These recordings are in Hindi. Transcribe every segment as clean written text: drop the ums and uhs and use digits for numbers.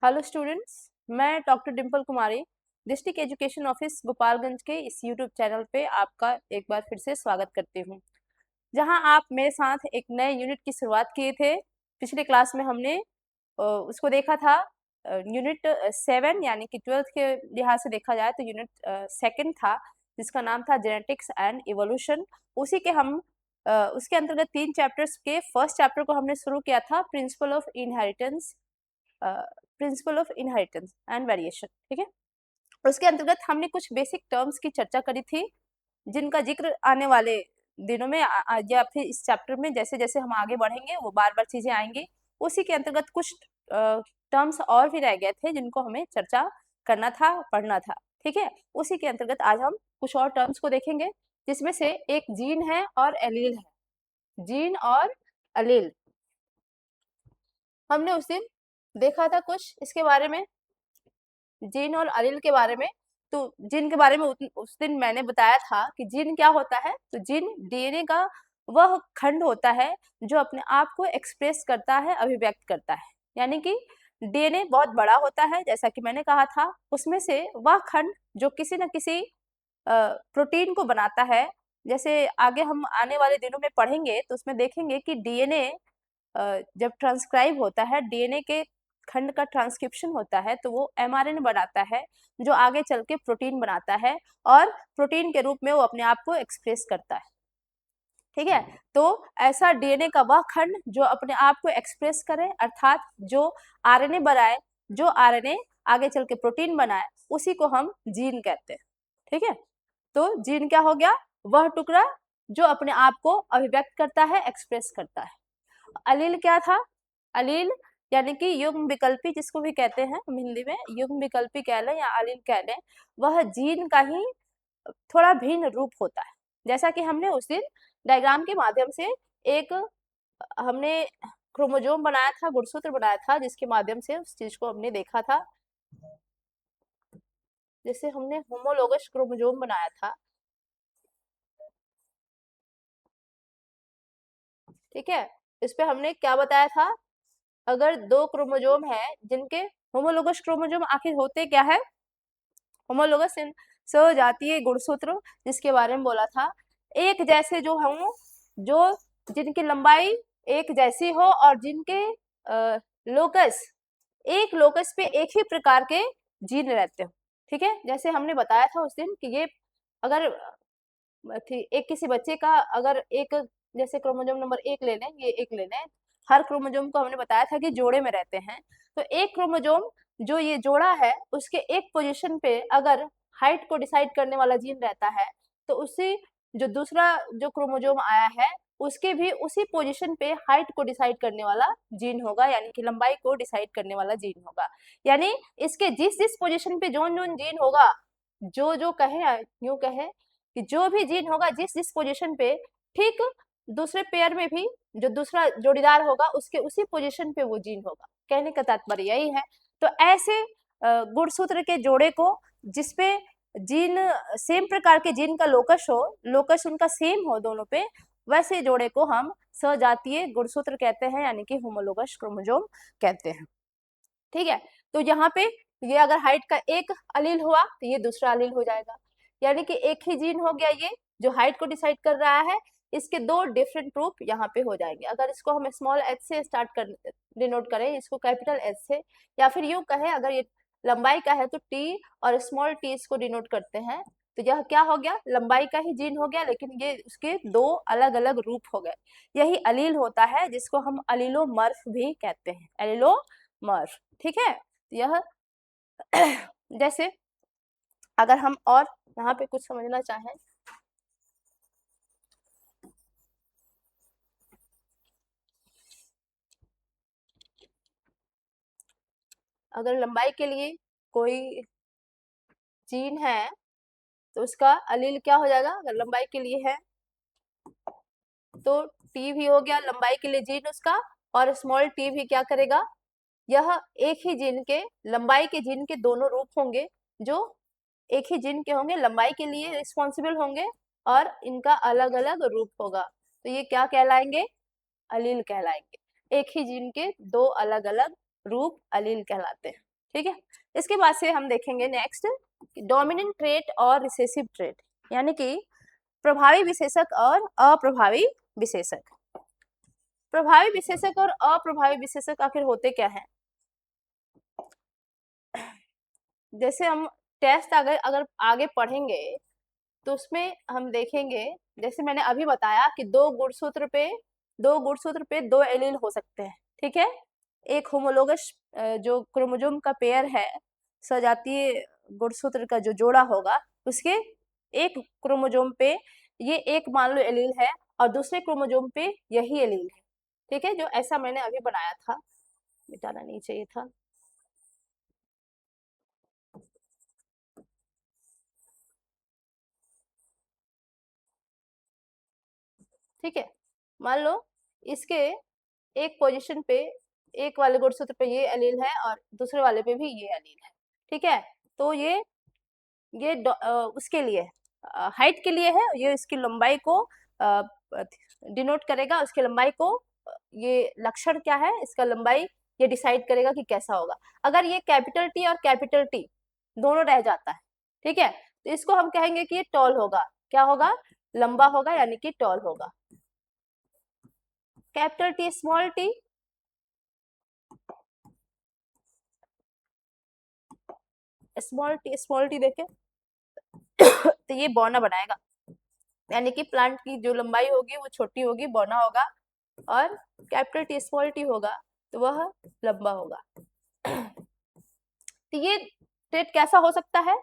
हेलो स्टूडेंट्स, मैं डॉक्टर डिम्पल कुमारी डिस्ट्रिक्ट एजुकेशन ऑफिस गोपालगंज के इस यूट्यूब चैनल पे आपका एक बार फिर से स्वागत करती हूँ, जहां आप मेरे साथ एक नए यूनिट की शुरुआत किए थे। पिछले क्लास में हमने उसको देखा था, यूनिट 7 यानी कि 12th के लिहाज से देखा जाए तो यूनिट सेकंड था, जिसका नाम था जेनेटिक्स एंड इवोल्यूशन। उसी के हम उसके अंतर्गत 3 चैप्टर्स के फर्स्ट चैप्टर को हमने शुरू किया था, principle of inheritance and variation. ठीक है, उसके अंतर्गत हमने कुछ बेसिक टर्म्स की चर्चा करी थी, जिनका जिक्र आने वाले दिनों में या फिर इस चैप्टर में जैसे जैसे हम आगे बढ़ेंगे वो बार बार चीजें आएंगी। उसी के अंतर्गत कुछ टर्म्स और भी रह गए थे जिनको हमें चर्चा करना था, पढ़ना था। ठीक है, उसी के अंतर्गत आज हम कुछ और टर्म्स को देखेंगे, जिसमें से एक जीन है और एलील है। जीन और एलील हमने उस दिन देखा था कुछ इसके बारे में, जीन और एलील के बारे में। तो जीन के बारे में उस दिन मैंने बताया था कि जीन क्या होता है। तो जीन डीएनए का वह खंड होता है जो अपने आप को एक्सप्रेस करता है, अभिव्यक्त करता है। यानी कि डीएनए बहुत बड़ा होता है, जैसा कि मैंने कहा था। उसमें से वह खंड जो किसी न किसी प्रोटीन को बनाता है, जैसे आगे हम आने वाले दिनों में पढ़ेंगे तो उसमें देखेंगे कि डीएनए जब ट्रांसक्राइब होता है, डीएनए के खंड का ट्रांसक्रिप्शन होता है, तो वो एमआरएनए बनाता है जो आगे चल के प्रोटीन बनाता है और प्रोटीन के रूप में वो अपने आप को एक्सप्रेस करता है। ठीक है, तो ऐसा डीएनए का वह खंड जो अपने आप को एक्सप्रेस करे, अर्थात जो आरएनए बनाए, जो आरएनए आगे चल के प्रोटीन बनाए, उसी को हम जीन कहते हैं। ठीक है, तो जीन क्या हो गया? वह टुकड़ा जो अपने आप को अभिव्यक्त करता है, एक्सप्रेस करता है। अलील क्या था? अलील यानी कि युग्म विकल्पी, जिसको भी कहते हैं हम हिंदी में, युग्म विकल्पी कह लें या अलील कह लें, वह जीन का ही थोड़ा भिन्न रूप होता है। जैसा कि हमने उस दिन डायग्राम के माध्यम से एक हमने क्रोमोजोम बनाया था, गुणसूत्र बनाया था, जिसके माध्यम से उस चीज को हमने देखा था। जैसे हमने होमोलोगस क्रोमोजोम बनाया था। ठीक है, इस पे हमने क्या बताया था? अगर दो क्रोमोजोम है जिनके होमोलोगस क्रोमोजोम आखिर होते क्या है? होमोलोगस सहजातीय गुणसूत्र, जिसके बारे में बोला था। एक जैसे जो हों, जो जिनकी लंबाई एक जैसी हो और जिनके लोकस, एक लोकस पे एक ही प्रकार के जीन रहते हो। ठीक है, जैसे हमने बताया था उस दिन कि ये अगर एक किसी बच्चे का अगर एक जैसे क्रोमोजोम नंबर 1 ले लें, ये 1 ले लें, हर क्रोमोजोम को हमने बताया था कि जोड़े में रहते हैं। तो एक क्रोमोजोम जो ये जोड़ा है, उसके एक पोजीशन पे अगर हाइट को डिसाइड करने वाला जीन रहता है, तो उसी जो दूसरा जो क्रोमोजोम आया है, उसके भी उसी पोजीशन पे हाइट को डिसाइड करने वाला जीन होगा, यानी कि लंबाई को डिसाइड करने वाला जीन होगा। यानी इसके जिस जिस पोजीशन पे जो जो जीन होगा, जो कहे यूं कहे कि जो भी जीन होगा जिस जिस पोजीशन पे, ठीक दूसरे पेयर में भी जो दूसरा जोड़ीदार होगा उसके उसी पोजीशन पे वो जीन होगा। कहने का तात्पर्य यही है। तो ऐसे गुणसूत्र के जोड़े को, जिसपे जीन सेम प्रकार के जीन का लोकस हो, लोकस उनका सेम हो दोनों पे, वैसे जोड़े को हम सजातीय गुणसूत्र कहते हैं, यानी कि होमोलोगस क्रोमोजोम कहते हैं। ठीक है, तो यहाँ पे ये अगर हाइट का एक अलील हुआ तो ये दूसरा अलील हो जाएगा, यानी कि एक ही जीन हो गया ये जो हाइट को डिसाइड कर रहा है। इसके दो डिफरेंट रूप यहाँ पे हो जाएंगे। अगर इसको हम स्मॉल एच से स्टार्ट कर डिनोट करें, इसको कैपिटल एच से, या फिर यूं कहें अगर ये लंबाई का है तो टी और स्मॉल टी इसको डिनोट करते हैं, तो यह क्या हो गया? लंबाई का ही जीन हो गया, लेकिन ये उसके दो अलग अलग रूप हो गए। यही अलील होता है, जिसको हम अलीलोमर्फ भी कहते हैं, एलीलोमर्फ। ठीक है, यह जैसे अगर हम और यहाँ पे कुछ समझना चाहें, अगर लंबाई के लिए कोई जीन है तो उसका अलील क्या हो जाएगा? अगर लंबाई के लिए है तो टी भी हो गया लंबाई के लिए जीन उसका, और स्मॉल टी भी क्या करेगा? यह एक ही जीन के, लंबाई के जीन के दोनों रूप होंगे, जो एक ही जीन के होंगे, लंबाई के लिए रिस्पॉन्सिबल होंगे, और इनका अलग अलग रूप होगा। तो ये क्या कहलाएंगे? अलील कहलाएंगे। एक ही जीन के दो अलग अलग रूप अलील कहलाते हैं। ठीक है। इसके बाद से हम देखेंगे नेक्स्ट डोमिनेंट ट्रेट और रिसेसिव ट्रेट, यानी कि प्रभावी विशेषक और अप्रभावी विशेषक। प्रभावी विशेषक और अप्रभावी विशेषक आखिर होते क्या हैं? जैसे हम टेस्ट अगर आगे पढ़ेंगे तो उसमें हम देखेंगे, जैसे मैंने अभी बताया कि दो एलील हो सकते हैं, ठीक है। एक होमोलोगस जो क्रोमोसोम का पेयर है, सजातीय गुणसूत्र का जो जोड़ा होगा, उसके एक क्रोमोसोम पे ये एक मान लो एलील है और दूसरे क्रोमोसोम पे यही एलील है, ठीक है। जो ऐसा मैंने अभी बनाया था, मिटाना नहीं चाहिए था। ठीक है, मान लो इसके एक पोजीशन पे, एक वाले गुणसूत्र पे ये एलील है और दूसरे वाले पे भी ये एलील है, ठीक है। तो ये उसके लिए हाइट के लिए है, ये इसकी लंबाई को डिनोट करेगा, उसकी लंबाई को ये लक्षण क्या है इसका लंबाई ये डिसाइड करेगा कि कैसा होगा। अगर ये कैपिटल टी और कैपिटल टी दोनों रह जाता है, ठीक है, तो इसको हम कहेंगे कि ये टॉल होगा। क्या होगा? लंबा होगा, यानी कि टॉल होगा। कैपिटल टी स्मॉल टी देखे तो ये बौना बनाएगा, यानी कि प्लांट की जो लंबाई होगी वो छोटी होगी, बौना होगा, और कैपिटल टी स्मॉल टी होगा तो वह लंबा होगा। तो ये ट्रेट कैसा हो सकता है?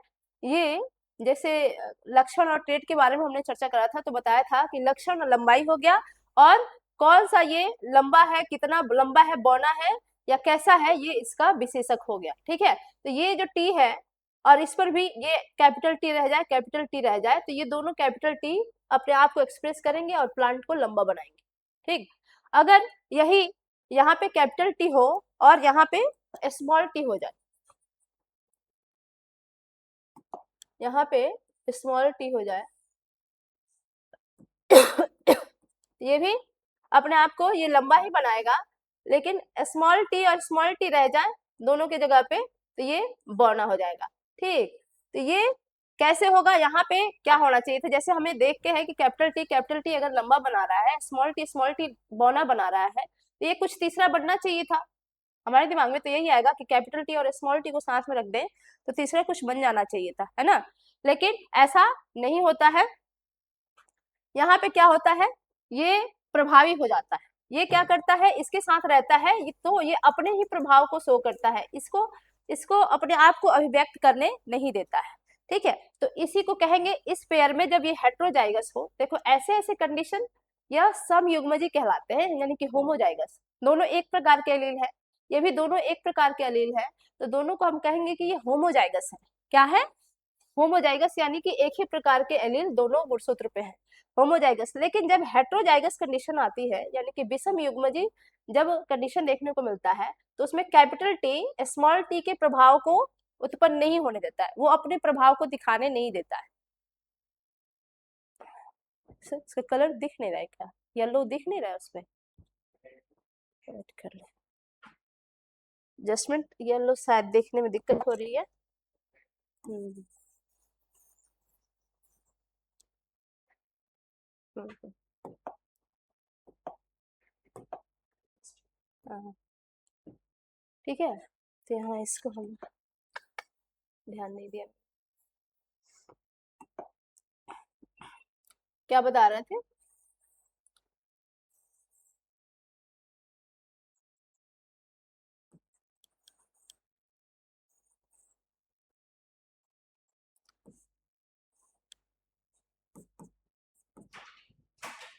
ये जैसे लक्षण और ट्रेट के बारे में हमने चर्चा करा था, तो बताया था कि लक्षण लंबाई हो गया, और कौन सा ये लंबा है, कितना लंबा है, बौना है या कैसा है, ये इसका विशेषक हो गया, ठीक है। तो ये जो टी है और इस पर भी ये कैपिटल टी रह जाए, कैपिटल टी रह जाए, तो ये दोनों कैपिटल टी अपने आप को एक्सप्रेस करेंगे और प्लांट को लंबा बनाएंगे, ठीक। अगर यही यहाँ पे कैपिटल टी हो और यहाँ पे स्मॉल टी हो जाए, यहाँ पे स्मॉल टी हो जाए, ये भी अपने आप को ये लंबा ही बनाएगा, लेकिन स्मॉल टी और स्मॉल टी रह जाए दोनों की जगह पे तो ये बौना हो जाएगा, ठीक। तो ये कैसे होगा? यहाँ पे क्या होना चाहिए था, जैसे हमें देख के है कि कैपिटल टी अगर लंबा बना रहा है, स्मॉल टी बौना बना रहा है, तो ये कुछ तीसरा बनना चाहिए था। हमारे दिमाग में तो यही आएगा कि कैपिटल टी और स्मॉल टी को साथ में रख दें तो तीसरा कुछ बन जाना चाहिए था, है ना। लेकिन ऐसा नहीं होता है। यहाँ पे क्या होता है, ये प्रभावी हो जाता है। ये क्या करता है, इसके साथ रहता है तो ये अपने ही प्रभाव को शो करता है, इसको इसको अपने आप को अभिव्यक्त करने नहीं देता है, ठीक है। तो इसी को कहेंगे, इस पेयर में जब ये हेट्रोजाइगस हो, देखो ऐसे ऐसे कंडीशन यह समयुग्मजी कहलाते हैं, यानी कि होमोजाइगस। दोनों एक प्रकार के एलील है, ये भी दोनों एक प्रकार के एलील है, तो दोनों को हम कहेंगे कि ये होमोजाइगस है। क्या है? होमोजाइगस, यानी कि एक ही प्रकार के एलील दोनों गुणसूत्र पे है, होमोजाइगस। लेकिन जब हेट्रोजाइगस कंडीशन आती है, यानी कि विषम युग्मजी जब कंडीशन देखने को मिलता है, तो उसमें कैपिटल टी स्मॉल टी के प्रभाव को उत्पन्न नहीं होने देता है, वो अपने प्रभाव को दिखाने नहीं देता है। इसका कलर दिख नहीं रहा है क्या? येलो दिख नहीं रहा है उसमें? वेट कर ले, एडजस्टमेंट येलो शायद देखने में दिक्कत हो रही है। हम्म, हाँ, ठीक है। तो यहाँ इसको हम ध्यान नहीं दिया। क्या बता रहे थे?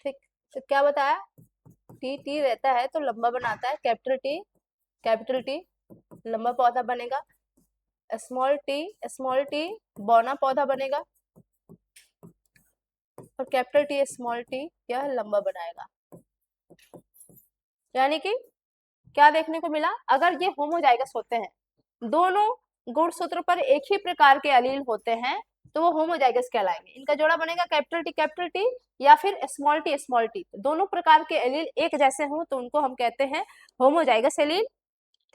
ठीक, तो क्या बताया? टी टी रहता है तो लंबा बनाता है, कैपिटल टी लंबा पौधा बनेगा, स्मॉल टी बौना पौधा बनेगा, और कैपिटल टी स्मॉल टी यह लंबा बनाएगा। यानी कि क्या देखने को मिला? अगर ये होमोजाइगस होते हैं, दोनों गुणसूत्र पर एक ही प्रकार के एलील होते हैं, तो वो होमोजाइगस कहलाएंगे। इनका जोड़ा बनेगा कैपिटल टी या फिर स्मॉल टी। दोनों प्रकार के एलील एक जैसे हों तो उनको हम कहते हैं होमोजाइगस एलील,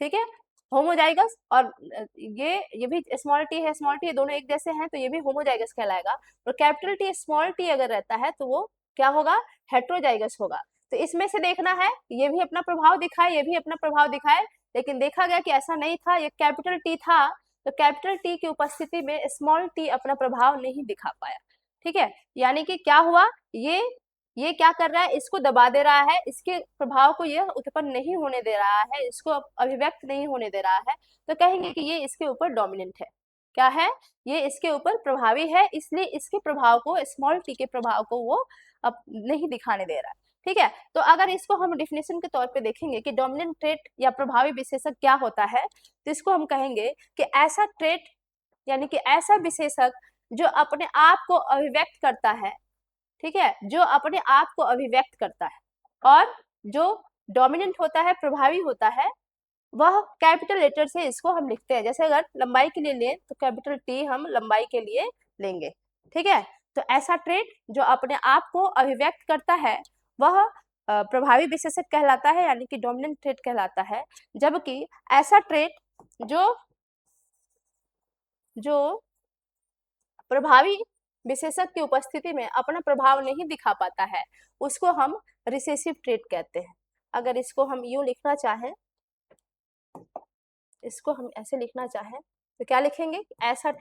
ठीक है। होमोजाइगस, और ये भी स्मॉल टी है, स्मॉल टी दोनों एक जैसे हैं तो ये भी होमोजाइगस कहलाएगा। और कैपिटल टी स्मॉल टी अगर रहता है तो वो क्या होगा, हेट्रोजाइगस होगा। तो इसमें से देखना है, ये भी अपना प्रभाव दिखाए, ये भी अपना प्रभाव दिखाए, लेकिन देखा गया कि ऐसा नहीं था, ये कैपिटल टी था, तो कैपिटल टी की उपस्थिति में स्मॉल टी अपना प्रभाव नहीं दिखा पाया। ठीक है, यानी कि क्या हुआ, ये क्या कर रहा है, इसको दबा दे रहा है, इसके प्रभाव को यह उत्पन्न नहीं होने दे रहा है, इसको अभिव्यक्त नहीं होने दे रहा है, तो कहेंगे कि ये इसके ऊपर डोमिनेंट है। क्या है, ये इसके ऊपर प्रभावी है, इसलिए इसके प्रभाव को, स्मॉल टी के प्रभाव को वो अब नहीं दिखाने दे रहा है। ठीक है, तो अगर इसको हम डिफिनेशन के तौर पे देखेंगे कि डोमिनेंट ट्रेट या प्रभावी विशेषक क्या होता है, तो इसको हम कहेंगे कि ऐसा ट्रेट यानी कि ऐसा विशेषक जो अपने आप को अभिव्यक्त करता है, ठीक है, जो अपने आप को अभिव्यक्त करता है, और जो डोमिनेंट होता है, प्रभावी होता है, वह कैपिटल लेटर से इसको हम लिखते हैं। जैसे अगर लंबाई के लिए लें तो कैपिटल टी हम लंबाई के लिए लेंगे। ठीक है, तो ऐसा ट्रेट जो अपने आप को अभिव्यक्त करता है वह प्रभावी विशेषक कहलाता है, यानी कि डोमिनेंट ट्रेट कहलाता है। जबकि ऐसा ट्रेट जो प्रभावी विशेषक की उपस्थिति में अपना प्रभाव नहीं दिखा पाता है, उसको हम रिसेसिव ट्रेट कहते हैं। अगर इसको हम यूं लिखना चाहें, इसको हम ऐसे लिखना चाहें तो क्या लिखेंगे, ऐसा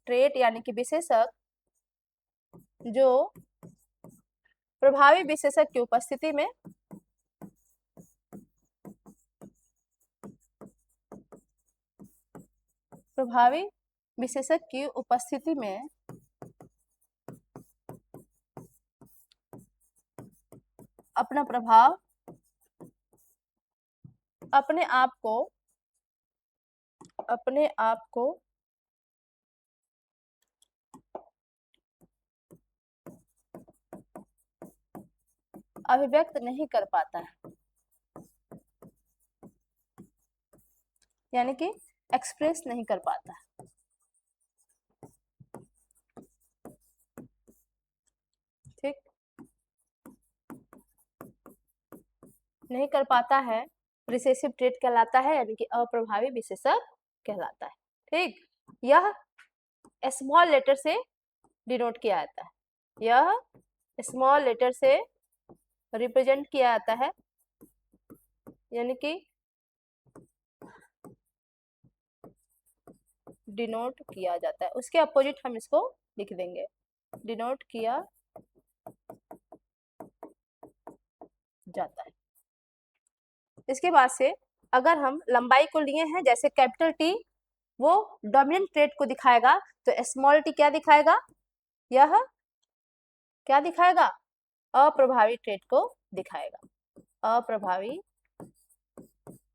ट्रेट यानी कि विशेषक जो प्रभावी विशेषक की उपस्थिति में प्रभावी विशेषक की उपस्थिति में अपना प्रभाव अपने आप को अभिव्यक्त नहीं कर पाता है, यानी कि एक्सप्रेस नहीं कर पाता है। ठीक, नहीं कर पाता है, रिसेसिव ट्रेट कहलाता है, यानी कि अप्रभावी विशेषक कहलाता है। ठीक, यह स्मॉल लेटर से डिनोट किया जाता है, यह स्मॉल लेटर से रिप्रेजेंट किया जाता है, यानी कि डिनोट किया जाता है। उसके अपोजिट हम इसको लिख देंगे, डिनोट किया जाता है। इसके बाद से अगर हम लंबाई को लिए हैं, जैसे कैपिटल टी वो डोमिनेंट ट्रेट को दिखाएगा, तो स्मॉल टी क्या दिखाएगा, यह क्या दिखाएगा, अप्रभावी ट्रेट को दिखाएगा, अप्रभावी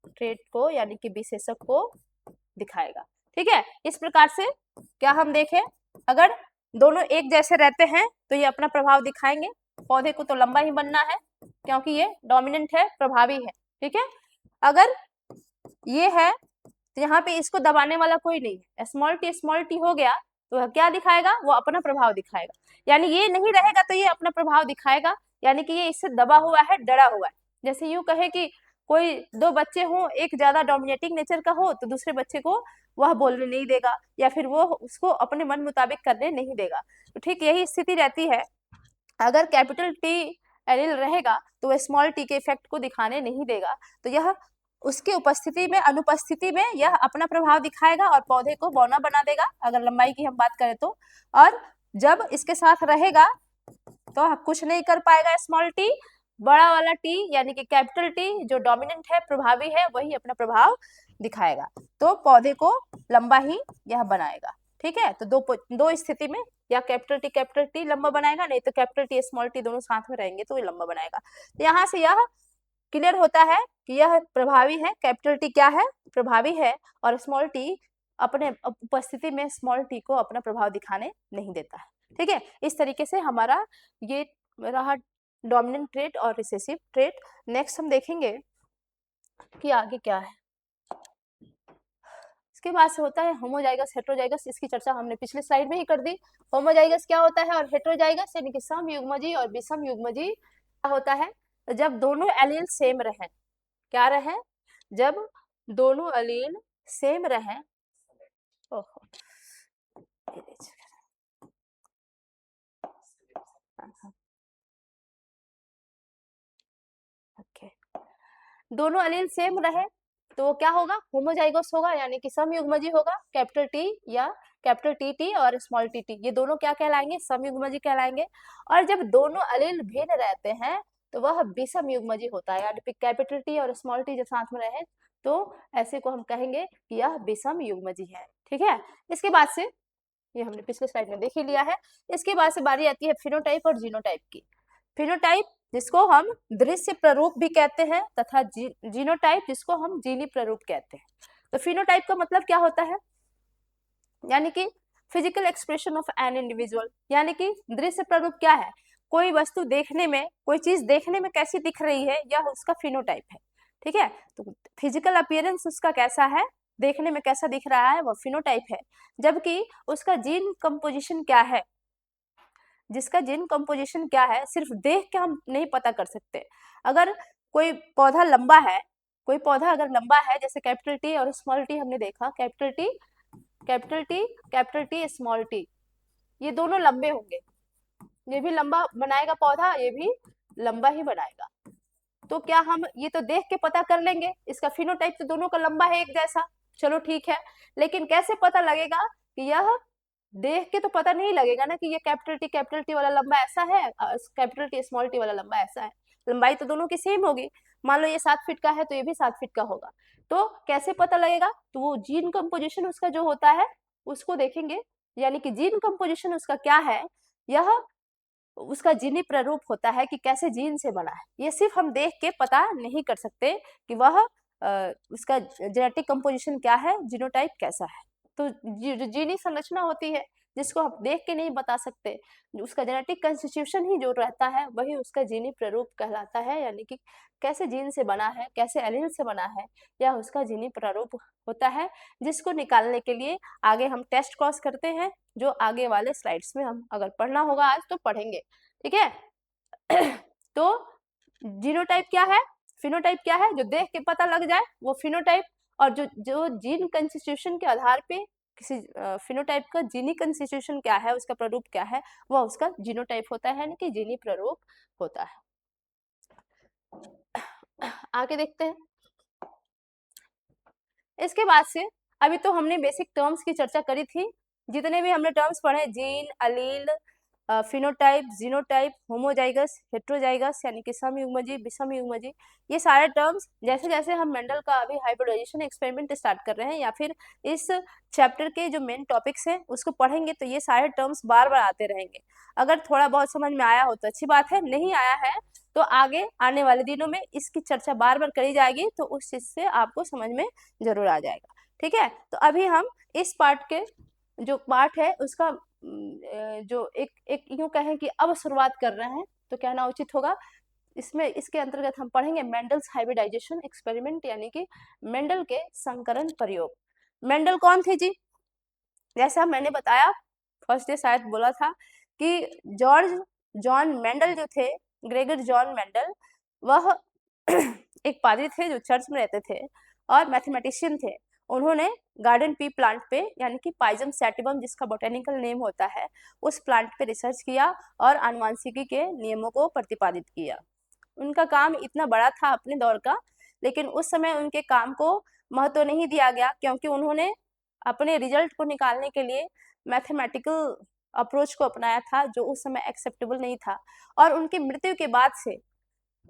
ट्रेट को यानी कि विशेषक को दिखाएगा। ठीक है, इस प्रकार से क्या हम देखें, अगर दोनों एक जैसे रहते हैं तो ये अपना प्रभाव दिखाएंगे। पौधे को तो लंबा ही बनना है क्योंकि ये डोमिनेंट है, प्रभावी है। ठीक है, अगर ये है तो यहाँ पे इसको दबाने वाला कोई नहीं है, स्मॉल टी हो गया तो क्या दिखाएगा, वो अपना प्रभाव दिखाएगा। यानी ये नहीं रहेगा तो ये अपना प्रभाव दिखाएगा, यानी कि ये इससे दबा हुआ है, डरा हुआ है। जैसे यूं कहे कि कोई दो बच्चे हो, एक ज्यादा डोमिनेटिंग नेचर का हो तो दूसरे बच्चे को वह बोलने नहीं देगा, या फिर वो उसको अपने मन मुताबिक करने नहीं देगा। तो ठीक यही स्थिति रहती है, अगर कैपिटल टी एलिल रहेगा तो वह स्मॉल टी के इफेक्ट को दिखाने नहीं देगा, तो यह उसकी उपस्थिति में, अनुपस्थिति में यह अपना प्रभाव दिखाएगा और पौधे को बौना बना देगा, अगर लंबाई की हम बात करें तो। और जब इसके साथ रहेगा तो कुछ नहीं कर पाएगा स्मॉल टी, बड़ा वाला टी यानी कि कैपिटल टी जो डोमिनेंट है, प्रभावी है, वही अपना प्रभाव दिखाएगा, तो पौधे को लंबा ही यह बनाएगा। ठीक है, तो दो स्थिति में या कैपिटल टी लंबा बनाएगा, नहीं तो कैपिटल टी स्मॉल टी दोनों साथ में रहेंगे तो ये लंबा बनाएगा। तो यहाँ से यह क्लियर होता है कि यह प्रभावी है, कैपिटल टी क्या है, प्रभावी है, और स्मॉल टी अपने उपस्थिति में स्मॉल टी को अपना प्रभाव दिखाने नहीं देता है। ठीक है, इस तरीके से हमारा ये रहा डोमिनेंट ट्रेट और रिसेसिव ट्रेट। नेक्स्ट हम देखेंगे कि आगे क्या है। इसके बाद से होता है होमोजाइगस, हेट्रोजाइगस, इसकी चर्चा हमने पिछले स्लाइड में ही कर दी। होमोजाइगस क्या होता है और हेट्रोजाइगस यानी कि समयुग्मजी और विषम युग्मजी क्या होता है, जब दोनों एलील सेम रहे, क्या रहे? जब दोनों अलील सेम रहे। ओहो, ओके, दोनों अलील सेम रहे तो वो क्या होगा? होमोजाइगोस होगा, यानी कि समयुग्मजी होगा। कैपिटल टी या कैपिटल टी टी और स्मॉल टी टी, ये दोनों क्या कहलाएंगे? समयुग्मजी कहलाएंगे। और जब दोनों अलील भिन्न रहते हैं तो वह विषमयुग्मजी होता है, यानी कैपिटल टी और स्मॉल टी जब साथ में रहे तो ऐसे को हम कहेंगे कि यह विषम युग्मजी है। ठीक है, इसके बाद से ये हमने पिछले स्लाइड में देख ही लिया है। इसके बाद से बारी आती है फिनोटाइप और जीनोटाइप की। फिनोटाइप जिसको हम दृश्य प्ररूप भी कहते हैं तथा जीनोटाइप जिसको हम जीनी प्ररूप कहते हैं। तो फिनोटाइप का मतलब क्या होता है? यानी कि physical expression of an individual, यानी कि दृश्य प्ररूप क्या है? कोई वस्तु देखने में, कोई चीज देखने में कैसी दिख रही है, यह उसका फिनोटाइप है। ठीक है, तो फिजिकल अपीयरेंस उसका कैसा है, देखने में कैसा दिख रहा है, वह फिनोटाइप है। जबकि उसका जीन कंपोजिशन क्या है, जिसका जीन कंपोजिशन क्या है सिर्फ देख के हम नहीं पता कर सकते। अगर कोई पौधा लंबा है, कोई पौधा अगर लंबा है, जैसे कैपिटल टी और स्मॉल टी हमने देखा, capital T capital T small T, ये दोनों लंबे होंगे, ये भी लंबा बनाएगा पौधा, ये भी लंबा ही बनाएगा। तो क्या हम ये तो देख के पता कर लेंगे, इसका फिनोटाइप तो दोनों का लंबा है एक जैसा, चलो ठीक है। लेकिन कैसे पता लगेगा कि यह, देख के तो पता नहीं लगेगा ना कि ये कैपिटल टी वाला लंबा ऐसा है, कैपिटल टी स्मॉल टी वाला लंबा ऐसा है। लंबाई तो दोनों की सेम होगी, मान लो ये 7 फीट का है तो ये भी 7 फीट का होगा। तो कैसे पता लगेगा? तो वो जीन कंपोजिशन उसका जो होता है उसको देखेंगे, यानी कि जीन कंपोजिशन उसका क्या है, यह उसका जीनी प्ररूप होता है कि कैसे जीन से बना है। ये सिर्फ हम देख के पता नहीं कर सकते कि वह उसका जेनेटिक कंपोजिशन क्या है, जीनोटाइप कैसा है। तो जो जीनी संरचना होती है जिसको हम देख के नहीं बता सकते, उसका जेनेटिक कंस्टिट्यूशन ही जो रहता है वही उसका जीनी प्ररूप कहलाता है, यानी कि कैसे जीन से बना है, कैसे एलील से बना है, यह उसका जीनी प्ररूप होता है। जिसको निकालने के लिए आगे हम टेस्ट क्रॉस करते हैं, जो आगे वाले स्लाइड्स में हम अगर पढ़ना होगा आज तो पढ़ेंगे। ठीक है तो जीनोटाइप क्या है, फिनोटाइप क्या है, जो देख के पता लग जाए वो फिनोटाइप। और जो जो जीन कंस्टिट्यूशन के आधार पे किसी फिनोटाइप का जीनी कंस्टिट्यूशन क्या है, उसका प्ररूप क्या है, वह उसका जीनोटाइप होता है, यानी कि जीनी प्ररूप होता है। आगे देखते हैं। इसके बाद से अभी तो हमने बेसिक टर्म्स की चर्चा करी थी, जितने भी हमने टर्म्स पढ़े, gene, allele, phenotype, genotype, homozygous, heterozygous यानी कि समयुग्मजी, विषमयुग्मजी, ये सारे टर्म्स जैसे जैसे हम मेंडल का अभी हाइब्रिडाइजेशन एक्सपेरिमेंट स्टार्ट कर रहे हैं या फिर इस चैप्टर के जो मेन टॉपिक्स हैं उसको पढ़ेंगे तो ये सारे टर्म्स बार बार आते रहेंगे। अगर थोड़ा बहुत समझ में आया हो तो अच्छी बात है, नहीं आया है तो आगे आने वाले दिनों में इसकी चर्चा बार बार करी जाएगी, तो उस चीज से आपको समझ में जरूर आ जाएगा। ठीक है, तो अभी हम इस पार्ट के जो पार्ट है उसका जो एक एक यूं कहें कि अब शुरुआत कर रहे हैं तो कहना उचित होगा। इसमें इसके अंतर्गत हम पढ़ेंगे मेंडल्स हाइब्रिडाइजेशन एक्सपेरिमेंट, यानी कि मेंडल के संकरण प्रयोग। मेंडल कौन थे जी? जैसा मैंने बताया फर्स्ट डे शायद बोला था कि जॉर्ज जॉन मेंडल जो थे, ग्रेगर जॉन मेंडल, वह एक पादरी थे जो चर्च में रहते थे और मैथमेटिशियन थे। उन्होंने गार्डन पी प्लांट पे, यानी कि पाइजम सैटिवम जिसका बोटेनिकल नेम होता है, उस प्लांट पे रिसर्च किया और आनुवांशिकी के नियमों को प्रतिपादित किया। उनका काम इतना बड़ा था अपने दौर का, लेकिन उस समय उनके काम को महत्व नहीं दिया गया क्योंकि उन्होंने अपने रिजल्ट को निकालने के लिए मैथमेटिकल अप्रोच को अपनाया था जो उस समय एक्सेप्टेबल नहीं था। और उनकी मृत्यु के बाद से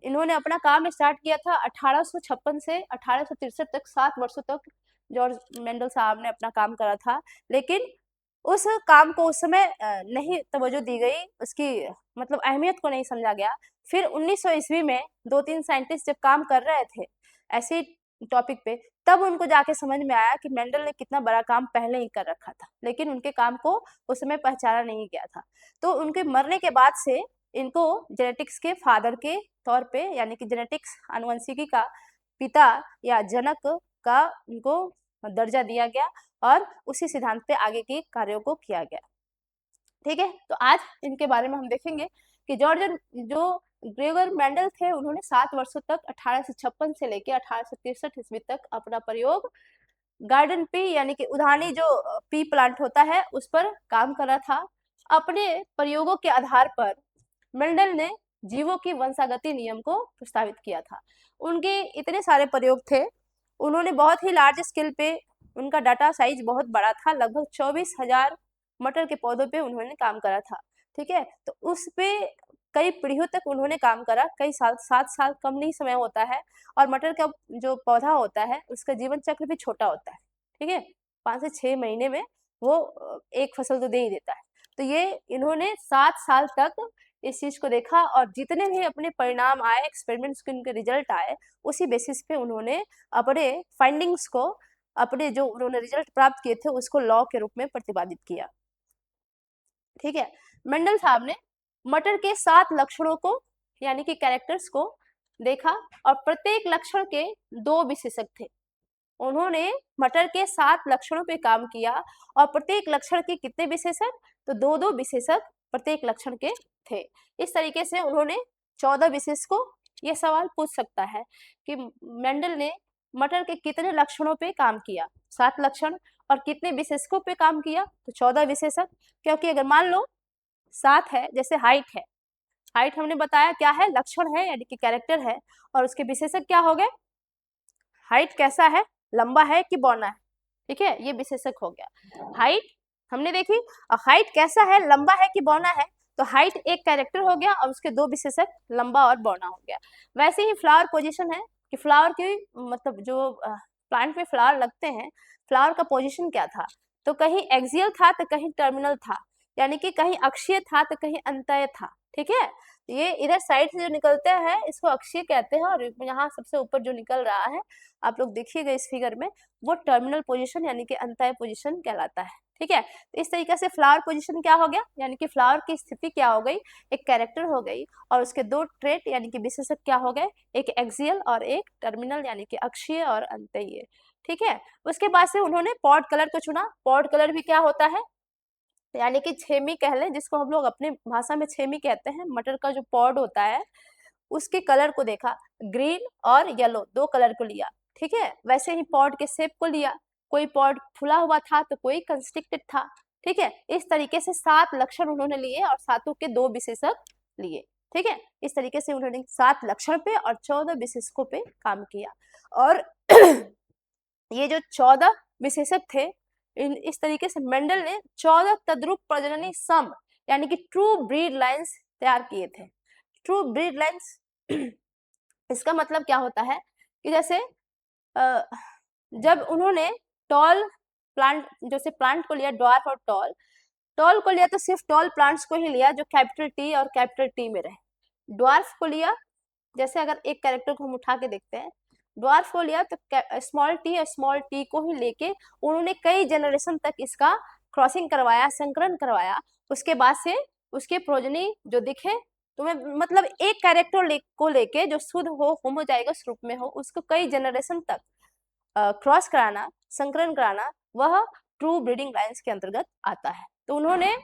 इन्होंने अपना काम स्टार्ट किया था 1856 से 1863 तक, 7 वर्षों तक जॉर्ज मेंडल साहब ने अपना काम करा था। लेकिन उस काम को उस समय नहीं तवज्जो दी गई, उसकी मतलब अहमियत को नहीं समझा गया। फिर 1900 ईस्वी में 2-3 साइंटिस्ट जब काम कर रहे थे ऐसे टॉपिक पे, तब उनको जाके समझ में आया कि मेंडल ने कितना बड़ा काम पहले ही कर रखा था, लेकिन उनके काम को उस समय पहचाना नहीं गया था। तो उनके मरने के बाद से इनको जेनेटिक्स के फादर के तौर पे, यानी कि जेनेटिक्स आनुवंशिकी का पिता या जनक का उनको दर्जा दिया गया और उसी सिद्धांत पे आगे के कार्यों को किया गया। ठीक है, तो आज इनके बारे में हम देखेंगे कि जॉर्ज जो ग्रेगर मेंडल थे, उन्होंने 7 वर्षों तक 1856 से लेकर 1863 ईस्वी तक अपना प्रयोग गार्डन पी यानी कि उद्यानी जो पी प्लांट होता है उस पर काम करा था। अपने प्रयोगों के आधार पर मेंडल ने जीवों की वंशागति नियम को प्रस्तावित किया था। उनके इतने सारे प्रयोग थे, उन्होंने बहुत ही लार्ज स्केल पे, उनका डाटा साइज बहुत बड़ा था, लगभग 24,000 मटर के पौधों पे उन्होंने काम करा था। ठीक है, तो उस पे कई पीढ़ियों तक उन्होंने काम करा, कई साल, 7 साल कम नहीं समय होता है, और मटर का जो पौधा होता है उसका जीवन चक्र भी छोटा होता है। ठीक है, 5 से 6 महीने में वो एक फसल तो दे ही देता है। तो ये इन्होंने 7 साल तक इस चीज को देखा, और जितने भी अपने परिणाम आए, एक्सपेरिमेंट्स के उनके रिजल्ट आए, उसी बेसिस पे उन्होंने अपने फाइंडिंग्स को, अपने जो उन्होंने रिजल्ट प्राप्त किए थे उसको लॉ के रूप में प्रतिपादित किया। ठीक है, मेंडल साहब ने मटर के 7 लक्षणों को यानी कि कैरेक्टर्स को देखा, और प्रत्येक लक्षण के 2 विशेषक थे। उन्होंने मटर के 7 लक्षणों पे काम किया, और प्रत्येक लक्षण के कितने विशेषक, तो 2-2 विशेषक प्रत्येक लक्षण के थे। इस तरीके से उन्होंने 14 विशेषकों, ये सवाल पूछ सकता है कि मेंडल ने मटर के कितने लक्षणों पे काम किया, 7 लक्षण, और कितने विशेषकों पे काम किया, तो 14 विशेषक। क्योंकि अगर मान लो 7 है, जैसे हाइट है, हाइट हमने बताया क्या है, लक्षण है यानी कि कैरेक्टर है, और उसके विशेषक क्या हो गए, हाइट कैसा है, लंबा है कि बौना है। ठीक है, ये विशेषक हो गया। हाइट हमने देखी, हाइट कैसा है, लंबा है कि बौना है, तो हाइट एक कैरेक्टर हो गया, और उसके 2 विशेषक लंबा और बौना हो गया। वैसे ही फ्लावर पोजीशन है कि फ्लावर की मतलब जो प्लांट में फ्लावर लगते हैं, फ्लावर का पोजीशन क्या था, तो कहीं एक्सियल था तो कहीं टर्मिनल था, यानी कि कहीं अक्षीय था तो कहीं अंतय था। ठीक है, ये इधर साइड से जो निकलते हैं इसको अक्षीय कहते हैं, और यहाँ सबसे ऊपर जो निकल रहा है आप लोग देखिएगा इस फिगर में, वो टर्मिनल पोजीशन यानी कि अंतय पोजीशन कहलाता है। ठीक है, तो इस तरीके से फ्लावर पोजीशन क्या हो गया, यानी कि फ्लावर की स्थिति क्या हो गई, एक कैरेक्टर हो गई, और उसके 2 ट्रेट यानी कि विशेषक क्या हो गए, एक एक्सियल और एक टर्मिनल यानी कि अक्षीय और अंतयीय। ठीक है, उसके बाद से उन्होंने पॉड कलर को चुना। पॉड कलर भी क्या होता है, यानी कि छेमी कह लें, जिसको हम लोग अपने भाषा में छेमी कहते हैं। मटर का जो पॉड होता है उसके कलर को देखा, ग्रीन और येलो 2 कलर को लिया। ठीक है, वैसे ही पॉड के शेप को लिया, कोई पॉड फुला हुआ था तो कोई कंस्ट्रिक्टेड था। ठीक है, इस तरीके से 7 लक्षण उन्होंने लिए और 7 के 2 विशेषक लिए। ठीक है, इस तरीके से उन्होंने 7 लक्षण पे और 14 विशेषकों पे काम किया। और ये जो 14 विशेषक थे, इस तरीके से मेंडल ने 14 तद्रुप प्रजननी सम यानी कि ट्रू ब्रीड लाइन्स तैयार किए थे। ट्रू ब्रीड लाइन्स इसका मतलब क्या होता है कि जैसे जब उन्होंने टॉल प्लांट, जैसे प्लांट को लिया, ड्वार्फ और टॉल, टॉल को लिया तो सिर्फ टॉल प्लांट्स को ही लिया जो कैपिटल टी और कैपिटल टी में रहे। ड्वार्फ को लिया, जैसे अगर एक कैरेक्टर को हम उठा के देखते हैं, ड्वार्फ को लिया तो स्मॉल टी और स्मॉल टी को ही लेके उन्होंने कई जनरेशन तक इसका क्रॉसिंग करवाया, संकरण करवाया। उसके बाद से उसके प्रोजनी जो दिखे, तुम्हें मतलब एक कैरेक्टर को लेके जो शुद्ध हो, होमोजाइगस रूप में हो, उसको कई जनरेशन तक क्रॉस कराना, संकरण कराना, वह ट्रू ब्रीडिंग लाइन्स के अंतर्गत आता है। तो उन्होंने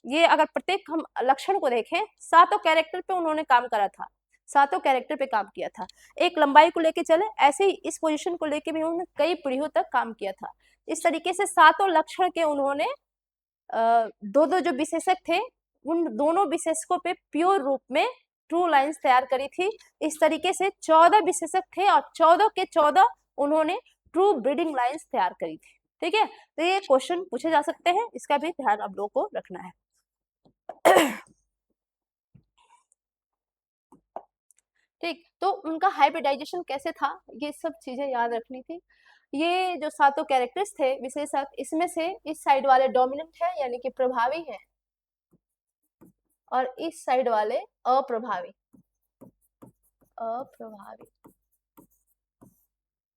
ये अगर प्रत्येक हम लक्षण को देखें, 7 कैरेक्टर पे उन्होंने काम करा था, 7 कैरेक्टर पे काम किया था। एक लंबाई को लेके चले, ऐसे ही इस पोजीशन को लेके भी उन्होंने कई पीढ़ियों तक काम किया था। इस तरीके से 7 लक्षण के उन्होंने 2-2 जो विशेषक थे, उन दोनों विशेषकों पे प्योर रूप में ट्रू लाइन्स तैयार करी थी। इस तरीके से 14 विशेषक थे और 14 के 14 उन्होंने ट्रू ब्रीडिंग लाइन्स तैयार करी थी। ठीक है, तो ये क्वेश्चन पूछे जा सकते हैं, इसका भी ध्यान आप लोगों को रखना है। ठीक, तो उनका हाइब्रिडाइजेशन कैसे था, ये सब चीजें याद रखनी थी। ये जो 7 कैरेक्टर्स थे विशेषक, इसमें से इस साइड वाले डोमिनेंट है यानी कि प्रभावी है, और इस साइड वाले अप्रभावी। अप्रभावी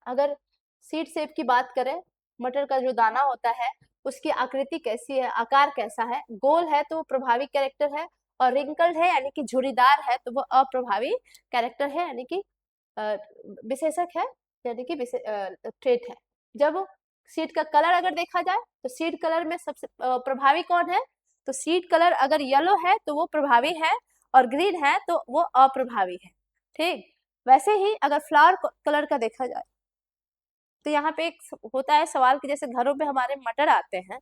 अगर सीड शेप की बात करें, मटर का जो दाना होता है उसकी आकृति कैसी है, आकार कैसा है, गोल है तो वो प्रभावी कैरेक्टर है, और रिंकल्ड है यानी कि झुर्रीदार है तो वो अप्रभावी कैरेक्टर है, यानी कि विशेषक है, यानी कि ट्रेट है। जब सीड का कलर अगर देखा जाए तो सीड कलर में सबसे प्रभावी कौन है, तो सीड कलर अगर येलो है तो वो प्रभावी है, और ग्रीन है तो वो अप्रभावी है। ठीक, वैसे ही अगर फ्लावर कलर का देखा जाए तो यहाँ पे एक होता है सवाल कि जैसे घरों पे हमारे मटर आते हैं,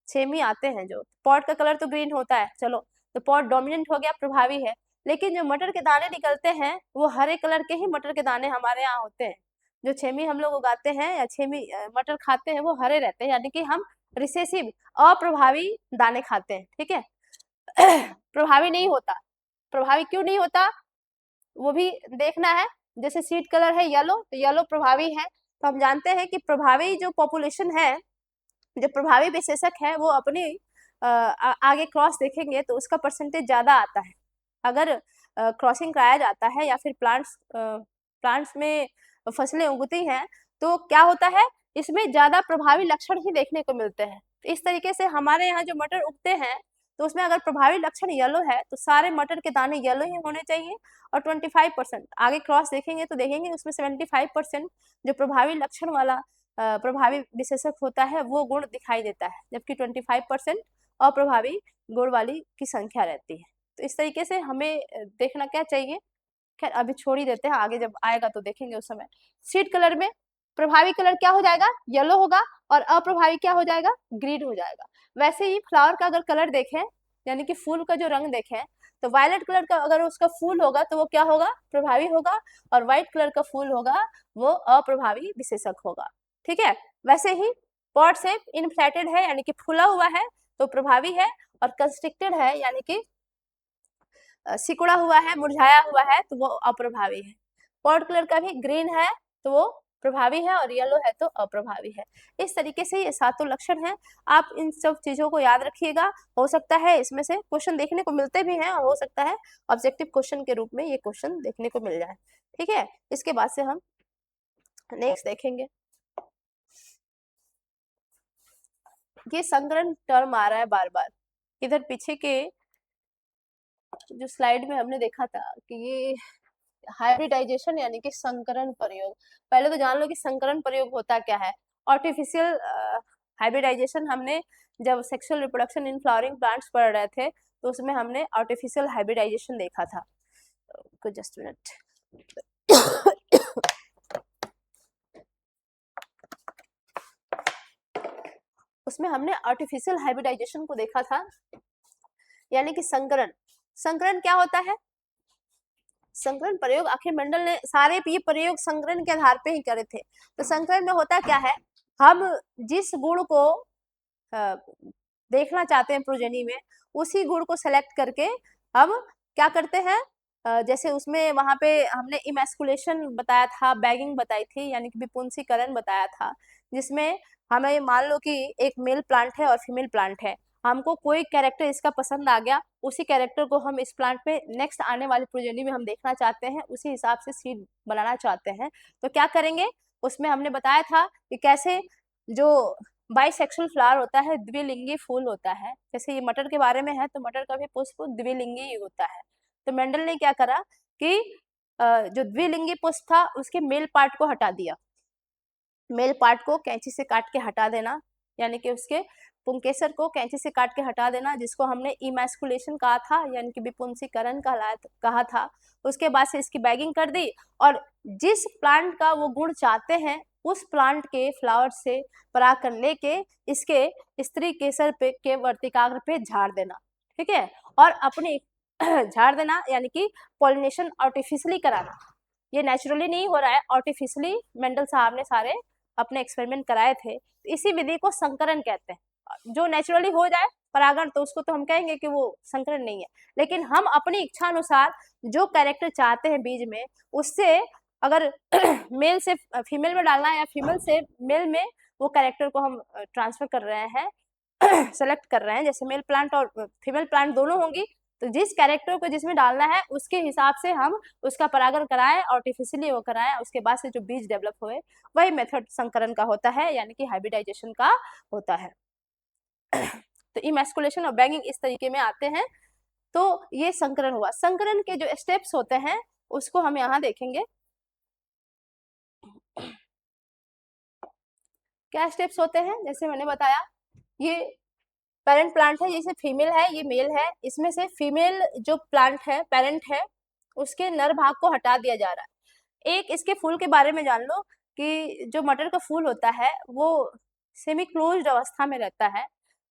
छेमी आते हैं, जो पॉट का कलर तो ग्रीन होता है, चलो तो पॉट डोमिनेंट हो गया, प्रभावी है। लेकिन जो मटर के दाने निकलते हैं वो हरे कलर के ही मटर के दाने हमारे यहाँ होते हैं। जो छेमी हम लोग उगाते हैं या छेमी मटर खाते हैं वो हरे रहते हैं, यानी कि हम रिसेसिव अप्रभावी दाने खाते हैं। ठीक है प्रभावी नहीं होता। प्रभावी क्यों नहीं होता वो भी देखना है। जैसे सीड कलर है येलो, तो येलो प्रभावी है। तो हम जानते हैं कि प्रभावी जो पॉपुलेशन है, जो प्रभावी विशेषक है, वो अपनी आगे क्रॉस देखेंगे तो उसका परसेंटेज ज्यादा आता है। अगर क्रॉसिंग कराया जाता है या फिर प्लांट्स में फसलें उगती हैं तो क्या होता है, इसमें ज्यादा प्रभावी लक्षण ही देखने को मिलते हैं। इस तरीके से हमारे यहाँ जो मटर उगते हैं तो उसमें अगर प्रभावी लक्षण येलो है तो सारे मटर के दाने येलो ही होने चाहिए। और 25% आगे क्रॉस देखेंगे तो देखेंगे उसमें 75% जो प्रभावी लक्षण वाला प्रभावी विशेषक होता है वो गुण दिखाई देता है, जबकि 25% अप्रभावी गुण वाली की संख्या रहती है। तो इस तरीके से हमें देखना क्या चाहिए। खैर अभी छोड़ ही देते हैं, आगे जब आएगा तो देखेंगे उस समय। सीड कलर में प्रभावी कलर क्या हो जाएगा, येलो होगा, और अप्रभावी क्या हो जाएगा, ग्रीन हो जाएगा। वैसे ही फ्लावर का अगर कलर देखें, यानी कि फूल का जो रंग देखें, तो वायलेट कलर का अगर उसका फूल होगा तो वो क्या होगा, प्रभावी होगा, और व्हाइट कलर का फूल होगा वो अप्रभावी विशेषक होगा। ठीक है, वैसे ही पॉट शेप इनफ्लेटेड है यानी कि फूला हुआ है तो प्रभावी है, और कंस्ट्रिक्टेड है यानी कि सिकुड़ा हुआ है, मुरझाया हुआ है तो वो अप्रभावी है। पॉट कलर का भी ग्रीन है तो वो प्रभावी है, और येलो है तो अप्रभावी है। इस तरीके से ये सातों लक्षण हैं। आप इन सब चीजों को याद रखिएगा। हो सकता है इसमें से क्वेश्चन देखने को मिलते भी हैं, और हो सकता है ऑब्जेक्टिव क्वेश्चन के रूप में ये क्वेश्चन देखने को मिल जाए। ठीक है, इसके बाद से हम नेक्स्ट देखेंगे। ये संकरण टर्म आ रहा है बार बार। इधर पीछे के जो स्लाइड में हमने देखा था कि ये हाइब्रिडाइजेशन यानी कि संकरण प्रयोग। पहले तो जान लो कि संकरण प्रयोग होता क्या है। आर्टिफिशियल हाइब्रिडाइजेशन हमने जब sexual reproduction in flowering plants पढ़ रहे थे तो उसमें हमने आर्टिफिशियल हाइब्रिडाइजेशन देखा था। कुछ जस्ट मिनट। उसमें हमने आर्टिफिशियल हाइब्रिडाइजेशन को देखा था, यानी कि संकरण। संकरण क्या होता है, संकरण प्रयोग आखिर मेंडल ने सारे ये प्रयोग संकरण के आधार पे ही करे थे। तो संकरण में होता क्या है, हम जिस गुण को देखना चाहते हैं प्रोजेनी में, उसी गुण को सेलेक्ट करके हम क्या करते हैं, जैसे उसमें वहां पे हमने इमेस्कुलेशन बताया था, बैगिंग बताई थी, यानी कि विपुंसीकरण बताया था, जिसमें हमें मान लो कि एक मेल प्लांट है और फीमेल प्लांट है, हमको कोई कैरेक्टर इसका पसंद आ गया, उसी कैरेक्टर को हम इस प्लांट पे नेक्स्ट आने वाली प्रोजेनी में हम देखना चाहते हैं, उसी हिसाब से सीड बनाना चाहते हैं, तो क्या करेंगे। उसमें हमने बताया था कि कैसे जो बाइसेक्सुअल फ्लावर होता है, द्विलिंगी फूल होता है। जैसे ये मटर के बारे में है तो मटर का भी पुष्प द्विलिंगी ही होता है। तो मेंडल ने क्या करा कि जो द्विलिंगी पुष्प था उसके मेल पार्ट को हटा दिया। मेल पार्ट को कैंची से काट के हटा देना, यानी कि उसके पुंकेसर को कैंची से काट के हटा देना, जिसको हमने इमैस्कुलेशन कहा था, यानी कि विपुंसीकरण कहा था। उसके बाद से इसकी बैगिंग कर दी, और जिस प्लांट का वो गुण चाहते हैं उस प्लांट के फ्लावर से परागकण लेके इसके स्त्री केसर पे के वर्तिकाग्र पे झाड़ देना। ठीक है, और अपने झाड़ देना यानी कि पॉलिनेशन आर्टिफिशियली कराना। ये नेचुरली नहीं हो रहा है, आर्टिफिशियली मेंडल साहब ने सारे अपने एक्सपेरिमेंट कराए थे। इसी विधि को संकरण कहते हैं। जो नेचुरली हो जाए परागण तो उसको तो हम कहेंगे कि वो संकरण नहीं है, लेकिन हम अपनी इच्छा अनुसार जो कैरेक्टर चाहते हैं बीज में, उससे अगर मेल से फीमेल में डालना है या फीमेल से मेल में, वो कैरेक्टर को हम ट्रांसफर कर रहे हैं, सेलेक्ट कर रहे हैं। जैसे मेल प्लांट और फीमेल प्लांट दोनों होंगी, तो जिस कैरेक्टर को जिसमें डालना है उसके हिसाब से हम उसका परागण कराएं, आर्टिफिशियली वो कराएं, उसके बाद से जो बीज डेवलप हुए वही मेथड संकरण का होता है, यानी कि हाइब्रिडाइजेशन का होता है। तो इमैस्कुलेशन और बैगिंग इस तरीके में आते हैं। तो ये संकरण हुआ। संकरण के जो स्टेप्स होते हैं उसको हम यहाँ देखेंगे। क्या स्टेप्स होते हैं, जैसे मैंने बताया, ये पेरेंट प्लांट है, जैसे फीमेल है ये मेल है, इसमें से फीमेल जो प्लांट है पेरेंट है उसके नर भाग को हटा दिया जा रहा है। एक इसके फूल के बारे में जान लो कि जो मटर का फूल होता है वो सेमी क्लोज्ड अवस्था में रहता है,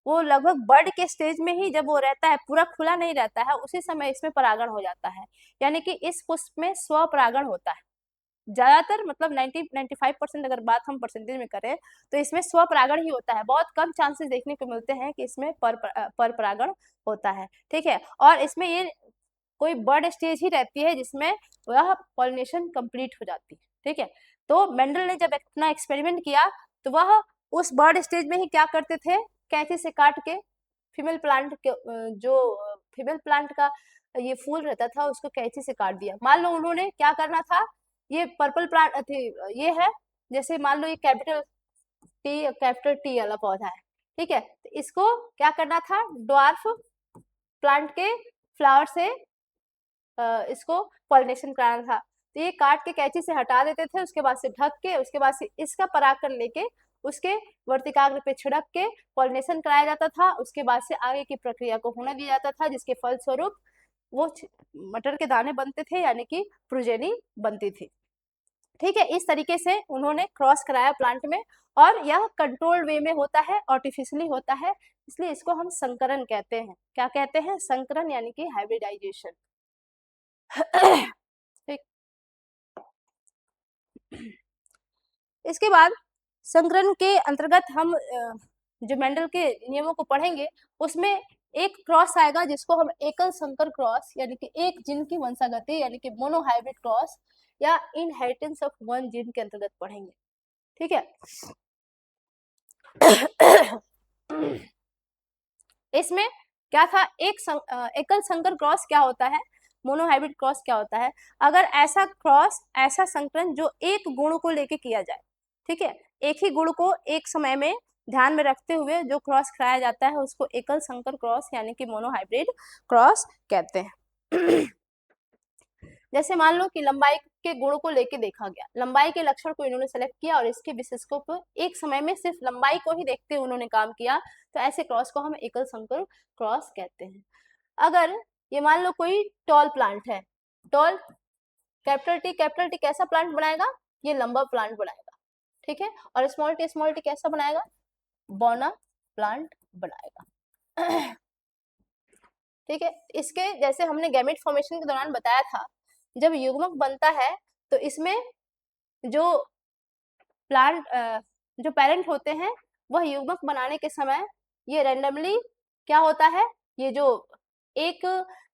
वो लगभग बर्ड के स्टेज में ही जब वो रहता है, पूरा खुला नहीं रहता है, उसी समय इसमें परागण हो जाता है, यानी कि इस पुष्प में स्वपरागण होता है। ज्यादातर मतलब 90-95% अगर बात हम परसेंटेज में करें तो इसमें स्वपरागण ही होता है, बहुत कम चांसेस देखने को मिलते हैं कि इसमें पर परागण होता है। ठीक है, और इसमें ये कोई बर्ड स्टेज ही रहती है जिसमें वह पॉलिनेशन कंप्लीट हो जाती है। ठीक है, तो मेंडल ने जब अपना एक्सपेरिमेंट किया तो वह उस बर्ड स्टेज में ही क्या करते थे, कैंची से काट के फीमेल प्लांट के जो फीमेल प्लांट का ये फूल रहता था उसको कैंची से काट दिया। मान लो उन्होंने क्या करना था, ये पर्पल प्लांट थी, ये है जैसे मान लो ये कैपिटल टी वाला पौधा है। ठीक है, तो इसको क्या करना था, ड्वार्फ प्लांट के फ्लावर से इसको पॉलिनेशन कराना था। तो ये काट के कैंची से हटा देते थे, उसके बाद से ढक के, उसके बाद से इसका परागकण लेके उसके वर्तिकाग्र पे छिड़क के पॉलिनेशन कराया जाता था। उसके बाद से आगे की प्रक्रिया को होने दिया जाता था, जिसके फलस्वरूप वो मटर के दाने बनते थे, यानी कि प्रोजेनी बनती थी। ठीक है, इस तरीके से उन्होंने क्रॉस कराया प्लांट में, और यह कंट्रोल्ड वे में होता है, आर्टिफिशियली होता है, इसलिए इसको हम संकरण कहते हैं। क्या कहते हैं, संकरण यानी कि हाइब्रिडाइजेशन। ठीक, इसके बाद संकरण के अंतर्गत हम जो मेंडल के नियमों को पढ़ेंगे उसमें एक क्रॉस आएगा जिसको हम एकल संकर क्रॉस यानी कि एक जीन की वंशागति यानी कि मोनोहाइब्रिड क्रॉस या इनहेरिटेंस ऑफ वन जीन के अंतर्गत पढ़ेंगे। ठीक है, इसमें क्या था, एकल संकर क्रॉस क्या होता है, मोनोहाइब्रिड क्रॉस क्या होता है। अगर ऐसा क्रॉस, ऐसा संकरण जो एक गुण को लेके किया जाए, ठीक है, एक ही गुण को एक समय में ध्यान में रखते हुए जो क्रॉस कराया जाता है उसको एकल संकर क्रॉस यानी कि मोनोहाइब्रिड क्रॉस कहते हैं। जैसे मान लो कि लंबाई के गुण को लेके देखा गया, लंबाई के लक्षण को इन्होंने सेलेक्ट किया और इसके विशेषकों पर एक समय में सिर्फ लंबाई को ही देखते हुए उन्होंने काम किया, तो ऐसे क्रॉस को हम एकल संकर क्रॉस कहते हैं। अगर ये मान लो कोई टॉल प्लांट है, टॉल कैपिटल टी कैसा प्लांट बनाएगा, ये लंबा प्लांट बनाएगा। ठीक है, और स्मॉल टी कैसा बनाएगा, बौना प्लांट बनाएगा। ठीक है, इसके जैसे हमने गैमेट फॉर्मेशन के दौरान बताया था, जब युग्मक बनता है तो इसमें जो प्लांट जो पेरेंट होते हैं वह युग्मक बनाने के समय ये रैंडमली क्या होता है, ये जो एक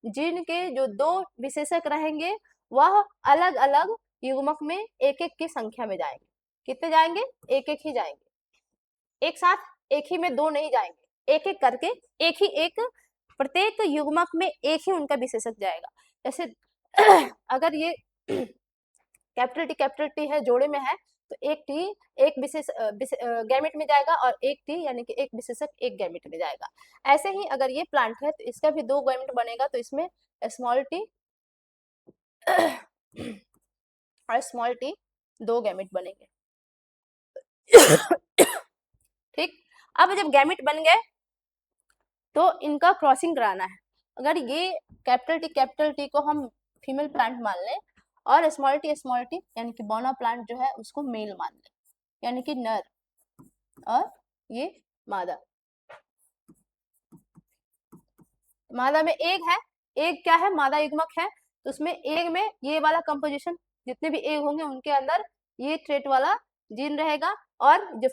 जीन के जो दो विशेषक रहेंगे वह अलग अलग युग्मक में एक एक की संख्या में जाएंगे। कितने जाएंगे, एक एक ही जाएंगे, एक साथ एक ही में दो नहीं जाएंगे, एक एक करके एक प्रत्येक युग्मक में एक ही उनका विशेषक जाएगा। जैसे अगर ये कैपिटल टी है, जोड़े में है, तो एक टी एक विशेष गैमेट में जाएगा और एक टी यानी कि एक विशेषक एक गैमेट में जाएगा। ऐसे ही अगर ये प्लांट है तो इसका भी दो गैमेट बनेगा, तो इसमें स्मॉल टी और स्मॉल टी दो गैमेट बनेंगे। ठीक, अब जब गैमेट बन गए तो इनका क्रॉसिंग कराना है। अगर ये कैपिटल टी को हम फीमेल प्लांट मान लें और स्मॉल टी यानी कि बोना प्लांट जो है उसको मेल मान लें, यानी कि नर, और ये मादा। मादा में एग है, एग क्या है, मादा युग्मक है, तो उसमें एग में ये वाला कंपोजिशन, जितने भी एग होंगे उनके अंदर ये ट्रेट वाला जीन रहेगा, और जो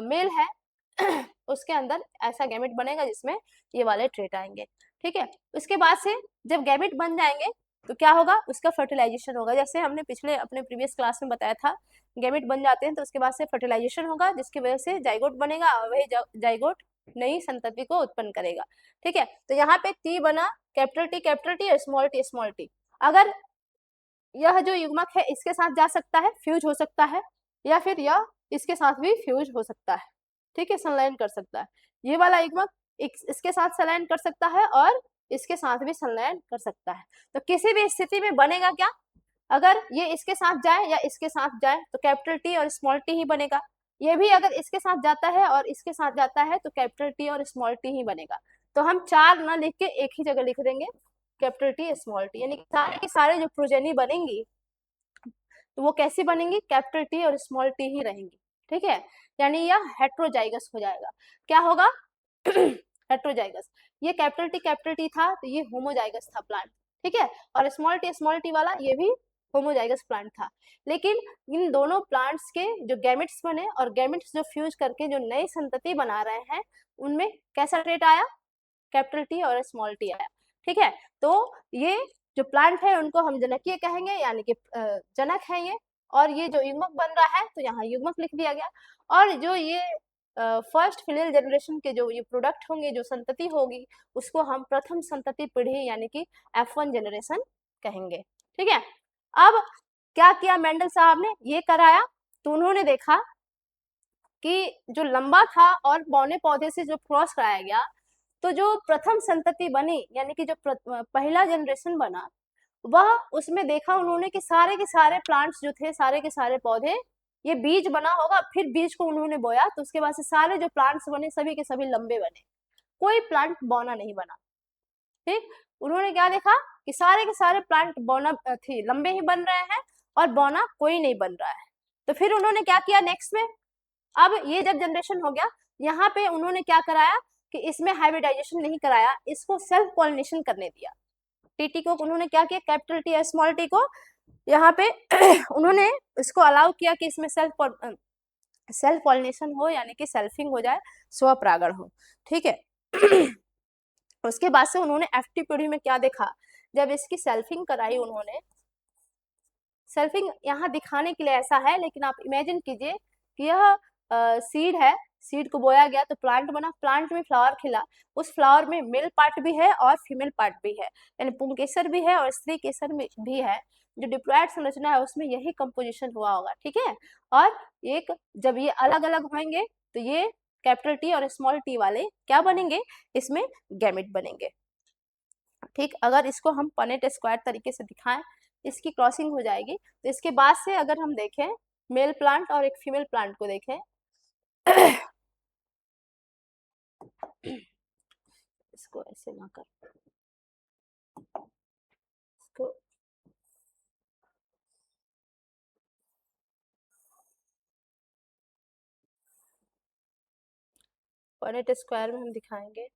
मेल है उसके अंदर ऐसा गैमेट बनेगा जिसमें ये वाले ट्रेट आएंगे। ठीक है, उसके बाद से जब गैमेट बन जाएंगे तो क्या होगा, उसका फर्टिलाइजेशन होगा। जैसे हमने पिछले अपने प्रीवियस क्लास में बताया था, गैमेट बन जाते हैं तो उसके बाद से फर्टिलाइजेशन होगा, जिसकी वजह से जाइगोट बनेगा और वही जाइगोट नई संतति को उत्पन्न करेगा। ठीक है, तो यहाँ पे टी बना, कैपिटल टी और स्मॉल टी। अगर यह जो युग्मक है इसके साथ जा सकता है, फ्यूज हो सकता है, या फिर यह इसके साथ भी फ्यूज हो सकता है। ठीक है, संलयन कर सकता है, ये वाला युग्मक इसके साथ संलयन कर सकता है और इसके साथ भी संलयन कर सकता है। तो किसी भी स्थिति में बनेगा क्या, अगर ये इसके साथ जाए या इसके साथ जाए तो कैपिटल टी और स्मॉल टी ही बनेगा। ये भी अगर इसके साथ जाता है और इसके साथ जाता है तो कैपिटल टी और स्मॉल टी ही बनेगा। तो हम 4 ना लिख के एक ही जगह लिख देंगे कैपिटल टी स्मॉल टी, यानी सारे के सारे जो प्रोजेनी बनेंगी तो वो कैसी बनेंगी, कैपिटल टी और स्मॉल टी ही रहेंगी। ठीक है, यानी यह हेट्रोजाइगस हो जाएगा। क्या होगा हेट्रोजाइगस। ये कैपिटल टी था तो ये होमोजाइगस था प्लांट। ठीक है, और स्मॉल टी वाला ये भी होमोजाइगस प्लांट था। लेकिन इन दोनों प्लांट्स के जो गैमेट्स बने और गैमेट्स जो फ्यूज करके जो नई संतति बना रहे हैं उनमें कैसा ट्रेट आया, कैपिटल टी और स्मॉल टी आया। ठीक है, तो ये जो प्लांट है उनको हम जनकीय कहेंगे, यानी कि जनक है ये। और ये जो युग्मक बन रहा है तो यहाँ युग्मक लिख दिया गया। और जो ये फर्स्ट फिलियल जनरेशन के जो ये प्रोडक्ट होंगे, जो संतति होगी, उसको हम प्रथम संतति पीढ़ी यानी कि F1 जनरेशन कहेंगे। ठीक है, अब क्या किया मेंडल साहब ने, ये कराया तो उन्होंने देखा कि जो लंबा था और बौने पौधे से जो क्रॉस कराया गया तो जो प्रथम संतति बनी यानी कि जो पहला जनरेशन बना वह उसमें देखा उन्होंने कि सारे के सारे प्लांट्स जो थे, सारे के सारे पौधे, ये बीज बना होगा, फिर बीज को उन्होंने बोया तो उसके बाद से सारे जो प्लांट्स बने सभी के सभी लंबे बने, कोई प्लांट बौना नहीं बना। ठीक, उन्होंने क्या देखा कि सारे के सारे प्लांट बौना थी लंबे ही बन रहे हैं और बौना कोई नहीं बन रहा है। तो फिर उन्होंने क्या किया नेक्स्ट में, अब ये जब जनरेशन हो गया यहाँ पे उन्होंने क्या कराया कि इसमें हाइब्रिडाइजेशन नहीं कराया, इसको सेल्फ पॉलिनेशन करने दिया। टीटी को उन्होंने क्या किया, कैपिटल टी स्मॉल टी को यहाँ पे उन्होंने इसको अलाउ किया कि इसमें सेल्फ पॉलिनेशन हो यानी कि सेल्फिंग हो जाए, स्वपरागण हो। ठीक है उसके बाद से उन्होंने एफटी पीढ़ी में क्या देखा, जब इसकी सेल्फिंग कराई उन्होंने, सेल्फिंग यहाँ दिखाने के लिए ऐसा है लेकिन आप इमेजिन कीजिए कि यह सीड है, सीड को बोया गया तो प्लांट बना, प्लांट में फ्लावर खिला, उस फ्लावर में मेल पार्ट भी है और फीमेल पार्ट भी है, यानी पुंकेसर भी है और स्त्री केसर में भी है। जो डिप्लॉयड संरचना है उसमें यही कंपोजिशन हुआ होगा। ठीक है, और एक जब ये अलग अलग होंगे तो ये कैपिटल टी और स्मॉल टी वाले क्या बनेंगे, इसमें गैमेट बनेंगे। ठीक, अगर इसको हम पनेट स्क्वायर तरीके से दिखाएं, इसकी क्रॉसिंग हो जाएगी। तो इसके बाद से अगर हम देखें मेल प्लांट और एक फीमेल प्लांट को देखें इसको ऐसे ना कर, इसको पनेट स्क्वायर में हम दिखाएंगे।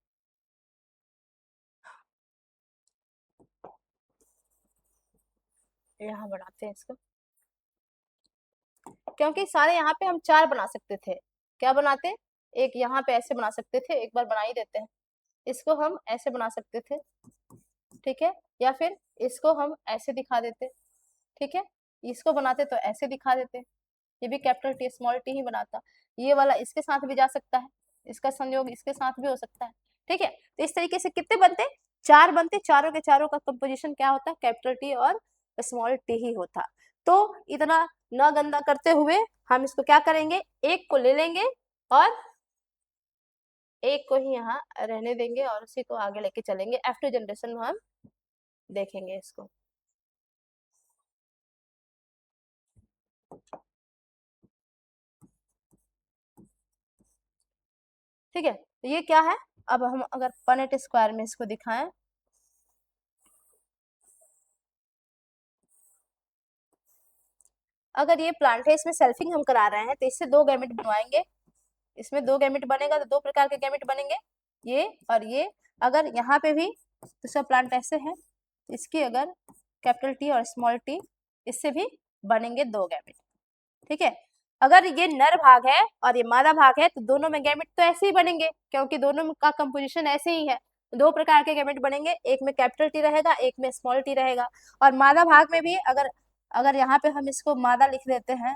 यहाँ बनाते हैं इसको, क्योंकि सारे यहाँ पे हम 4 बना सकते थे। क्या बनाते, एक यहाँ पे ऐसे बना सकते थे, एक बार बना ही देते हैं, इसको हम ऐसे बना सकते थे। ठीक है, या फिर इसको हम ऐसे दिखा देते। ठीक है, इसको बनाते तो ऐसे दिखा देते, ये भी कैपिटल टी स्मॉल टी ही बनाता, ये वाला इसके साथ भी जा सकता है, इसका संयोग इसके साथ भी हो सकता है। ठीक है, तो इस तरीके से कितने बनते, 4 बनते, चारों के चारों का कंपोजिशन क्या होता है, कैपिटल टी और स्मॉल टी ही होता। तो इतना न गंदा करते हुए हम इसको क्या करेंगे, एक को ले लेंगे और एक को ही यहाँ रहने देंगे और उसी को आगे लेके चलेंगे। F2 जनरेशन में हम देखेंगे इसको। ठीक है, तो ये क्या है, अब हम अगर पनेट स्क्वायर में इसको दिखाएं, अगर ये प्लांट है इसमें सेल्फिंग हम करा रहे हैं तो इससे 2 गैमेट बनवाएंगे, इसमें 2 गैमेट बनेगा तो 2 प्रकार के गैमेट बनेंगे, ये और ये। अगर यहाँ पे भी दूसरा प्लांट ऐसे है, इसकी अगर कैपिटल टी और स्मॉल टी, इससे भी बनेंगे 2 गैमेट। ठीक है, अगर ये नर भाग है और ये मादा भाग है तो दोनों में गैमेट तो ऐसे ही बनेंगे क्योंकि दोनों का कंपोजिशन ऐसे ही है। 2 प्रकार के गैमेट बनेंगे, एक में कैपिटल टी रहेगा, एक में स्मॉल टी रहेगा। और मादा भाग में भी अगर अगर यहाँ पे हम इसको मादा लिख देते हैं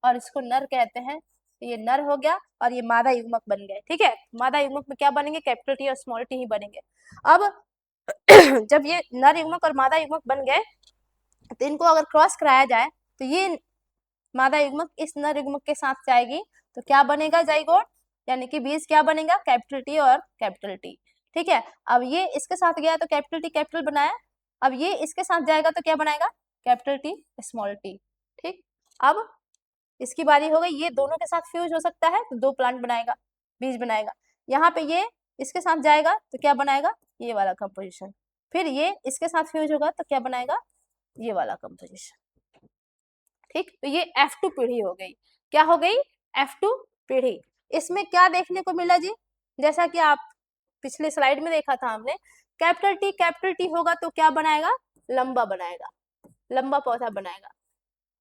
और इसको नर कहते हैं तो ये नर हो गया और ये मादा युग्मक बन गए। ठीक है, मादा युग्मक में क्या बनेंगे, कैपिटल टी और स्मॉल टी ही बनेंगे। अब जब ये नर युग्मक और मादा युग्मक बन गए तो इनको अगर क्रॉस कराया जाए तो ये मादा युग्मक इस नर युग्मक के साथ जाएगी तो क्या बनेगा, जाइगोट, यानी कि बीज क्या बनेगा, कैपिटल टी और कैपिटल टी। ठीक है, अब ये इसके साथ गया तो कैपिटल टी कैपिटल बनाया, अब ये इसके साथ जाएगा तो क्या बनाएगा, कैपिटल टी स्मॉल टी। ठीक, अब इसकी बारी हो गई, ये दोनों के साथ फ्यूज हो सकता है तो 2 प्लांट बनाएगा, बीज बनाएगा। यहाँ पे ये इसके साथ जाएगा तो क्या बनाएगा, ये वाला कंपोजिशन। फिर ये इसके साथ फ्यूज होगा तो क्या बनाएगा, ये वाला कंपोजिशन। ठीक, तो ये F2 पीढ़ी हो गई। क्या हो गई, F2 पीढ़ी। इसमें क्या देखने को मिला जी, जैसा कि आप पिछले स्लाइड में देखा था हमने, कैपिटल टी होगा तो क्या बनाएगा, लंबा बनाएगा, लंबा पौधा बनाएगा।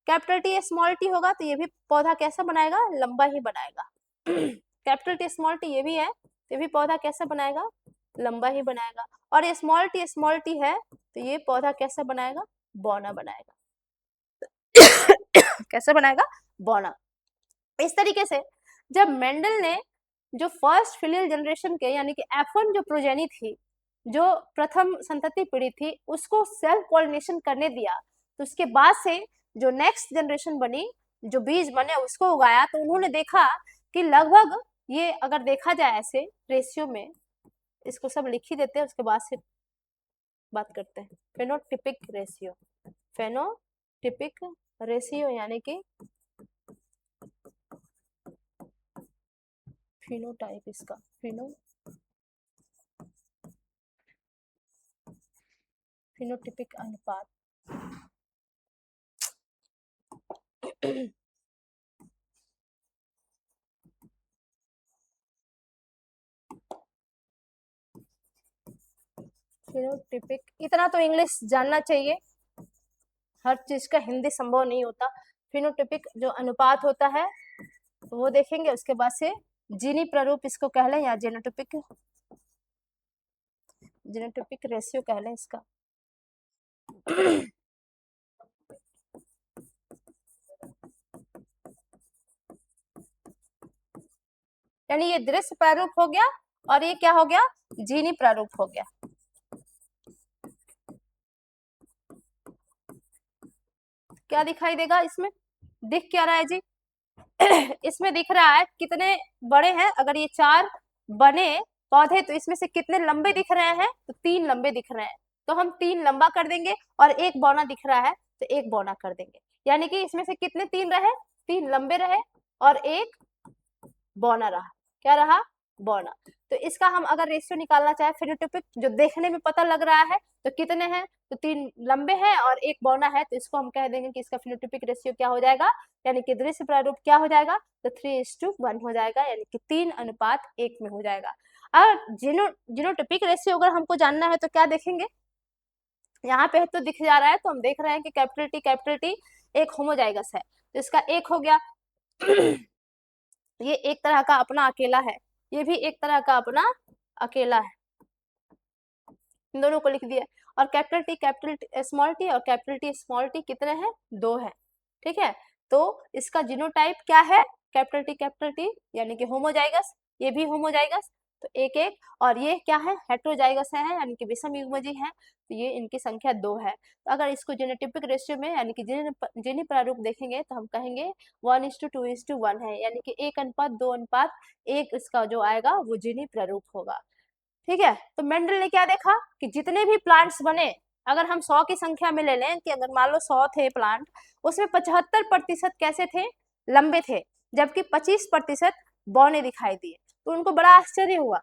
कैपिटल टी स्मॉल टी होगा तो ये भी पौधा कैसा बनाएगा, लंबा ही बनाएगा। कैपिटल टी स्मॉल टी ये भी है, ये भी पौधा कैसा बनाएगा, लंबा ही बनाएगा। और ये स्मॉल टी है तो ये पौधा कैसा बनाएगा, बौना बनाएगा। कैसे बनाएगा, बौना। इस तरीके से जब मेंडल ने जो फर्स्ट फिलियल जनरेशन के यानी कि F1 जो प्रोजेनी थी, जो प्रथम संतति पीढ़ी थी, उसको सेल्फ पॉलिनेशन करने दिया, तो उसके बाद से जो नेक्स्ट जनरेशन बनी, जो बीज बने उसको उगाया, तो उन्होंने देखा कि लगभग ये अगर देखा जाए ऐसे रेशियो में, इसको सब लिख ही देते हैं, उसके बाद से बात करते हैं। फेनोटिपिक रेशियो, फेनोटिपिक रेशियो यानी कि फिनोटाइप, इसका फिनोटिपिक अनुपात। फिनोटिपिक, इतना तो इंग्लिश जानना चाहिए, हर चीज का हिंदी संभव नहीं होता। फिनोटिपिक जो अनुपात होता है तो वो देखेंगे, उसके बाद से जीनी प्रारूप इसको कह लें या जेनोटिपिक रेशियो कह लें इसका। यानी ये दृश्य प्रारूप हो गया और ये क्या हो गया, जीनी प्रारूप हो गया। क्या दिखाई देगा इसमें, दिख क्या रहा है जी? इसमें दिख रहा है कितने बड़े हैं, अगर ये 4 बने पौधे तो इसमें से कितने लंबे दिख रहे हैं, तो 3 लंबे दिख रहे हैं, तो हम 3 लंबा कर देंगे, और 1 बौना दिख रहा है तो 1 बौना कर देंगे। यानी कि इसमें से कितने 3 रहे, 3 लंबे रहे और 1 बौना रहा। क्या रहा, बौना। तो इसका हम अगर रेशियो निकालना चाहे फिनोटिपिक, जो देखने में पता लग रहा है, तो कितने हैं, तो 3 लंबे हैं और 1 बौना है, तो इसको हम कह देंगे कि इसका फिनोटिपिक रेशियो क्या हो जाएगा, यानी कि दृश्य प्रारूप क्या हो जाएगा, तो 3:1 हो जाएगा, यानी कि 3:1 में हो जाएगा। और जीनोटिपिक रेशियो अगर हमको जानना है तो क्या देखेंगे, यहाँ पे तो दिख जा रहा है, तो हम देख रहे हैं कि कैपिटल टी एक होमोजाइगस है, तो इसका 1 हो गया। ये एक तरह का अपना अकेला है, ये भी एक तरह का अपना अकेला है, इन दोनों को लिख दिया। और कैपिटल टी स्मॉल टी और कैपिटल टी स्मॉल टी कितने हैं, 2 है। ठीक है, तो इसका जीनोटाइप क्या है, कैपिटल टी यानी कि होमोजाइगस, ये भी होमोजाइगस, तो 1-1। और ये क्या है, हेटेरोजाइगस है, यानी कि विषम युग्मजी है, तो ये इनकी संख्या 2 है। तो अगर इसको जेनोटिपिक रेशियो में यानी कि जीनी प्रारूप देखेंगे तो हम कहेंगे 1:2:1 है, यानी कि 1:2:1 इसका जो आएगा वो जीनी प्रारूप होगा। ठीक है, तो मेंडल ने क्या देखा कि जितने भी प्लांट्स बने, अगर हम 100 की संख्या में ले लें कि अगर मान लो 100 थे प्लांट, उसमें 75% कैसे थे, लंबे थे, जबकि 25% बौने दिखाई दिए। तो उनको बड़ा आश्चर्य हुआ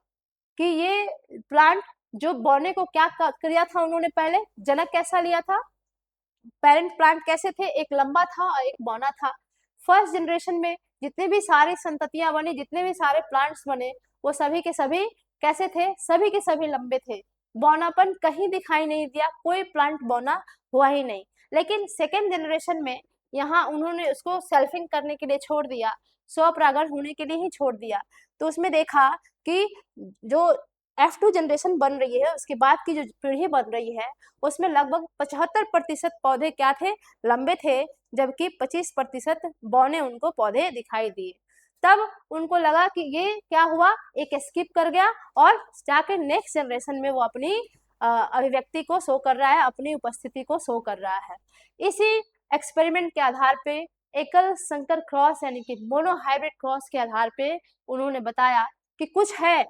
कि ये प्लांट जो बौने को क्या किया था उन्होंने, पहले जनक कैसा लिया था, पेरेंट प्लांट कैसे थे, एक लंबा था और एक बौना था। फर्स्ट जनरेशन में जितने भी सारी संततियां बनी, जितने भी सारे प्लांट्स बने, वो सभी के सभी कैसे थे, सभी के सभी लंबे थे, बौनापन कहीं दिखाई नहीं दिया, कोई प्लांट बौना हुआ ही नहीं। लेकिन सेकेंड जनरेशन में यहाँ उन्होंने उसको सेल्फिंग करने के लिए छोड़ दिया, स्वपरागण होने के लिए ही छोड़ दिया, तो उसमें देखा कि जो F2 जनरेशन बन रही है, उसके बाद की जो पीढ़ी बन रही है, उसमें लगभग 75% पौधे क्या थे, लंबे थे, जबकि 25% बौने उनको पौधे दिखाई दिए। तब उनको लगा कि ये क्या हुआ, एक स्किप कर गया और जाके नेक्स्ट जनरेशन में वो अपनी अभिव्यक्ति को शो कर रहा है, अपनी उपस्थिति को शो कर रहा है। इसी एक्सपेरिमेंट के आधार पे, एकल संकर क्रॉस यानी कि मोनोहाइब्रिड क्रॉस के आधार पे उन्होंने बताया कि कुछ है,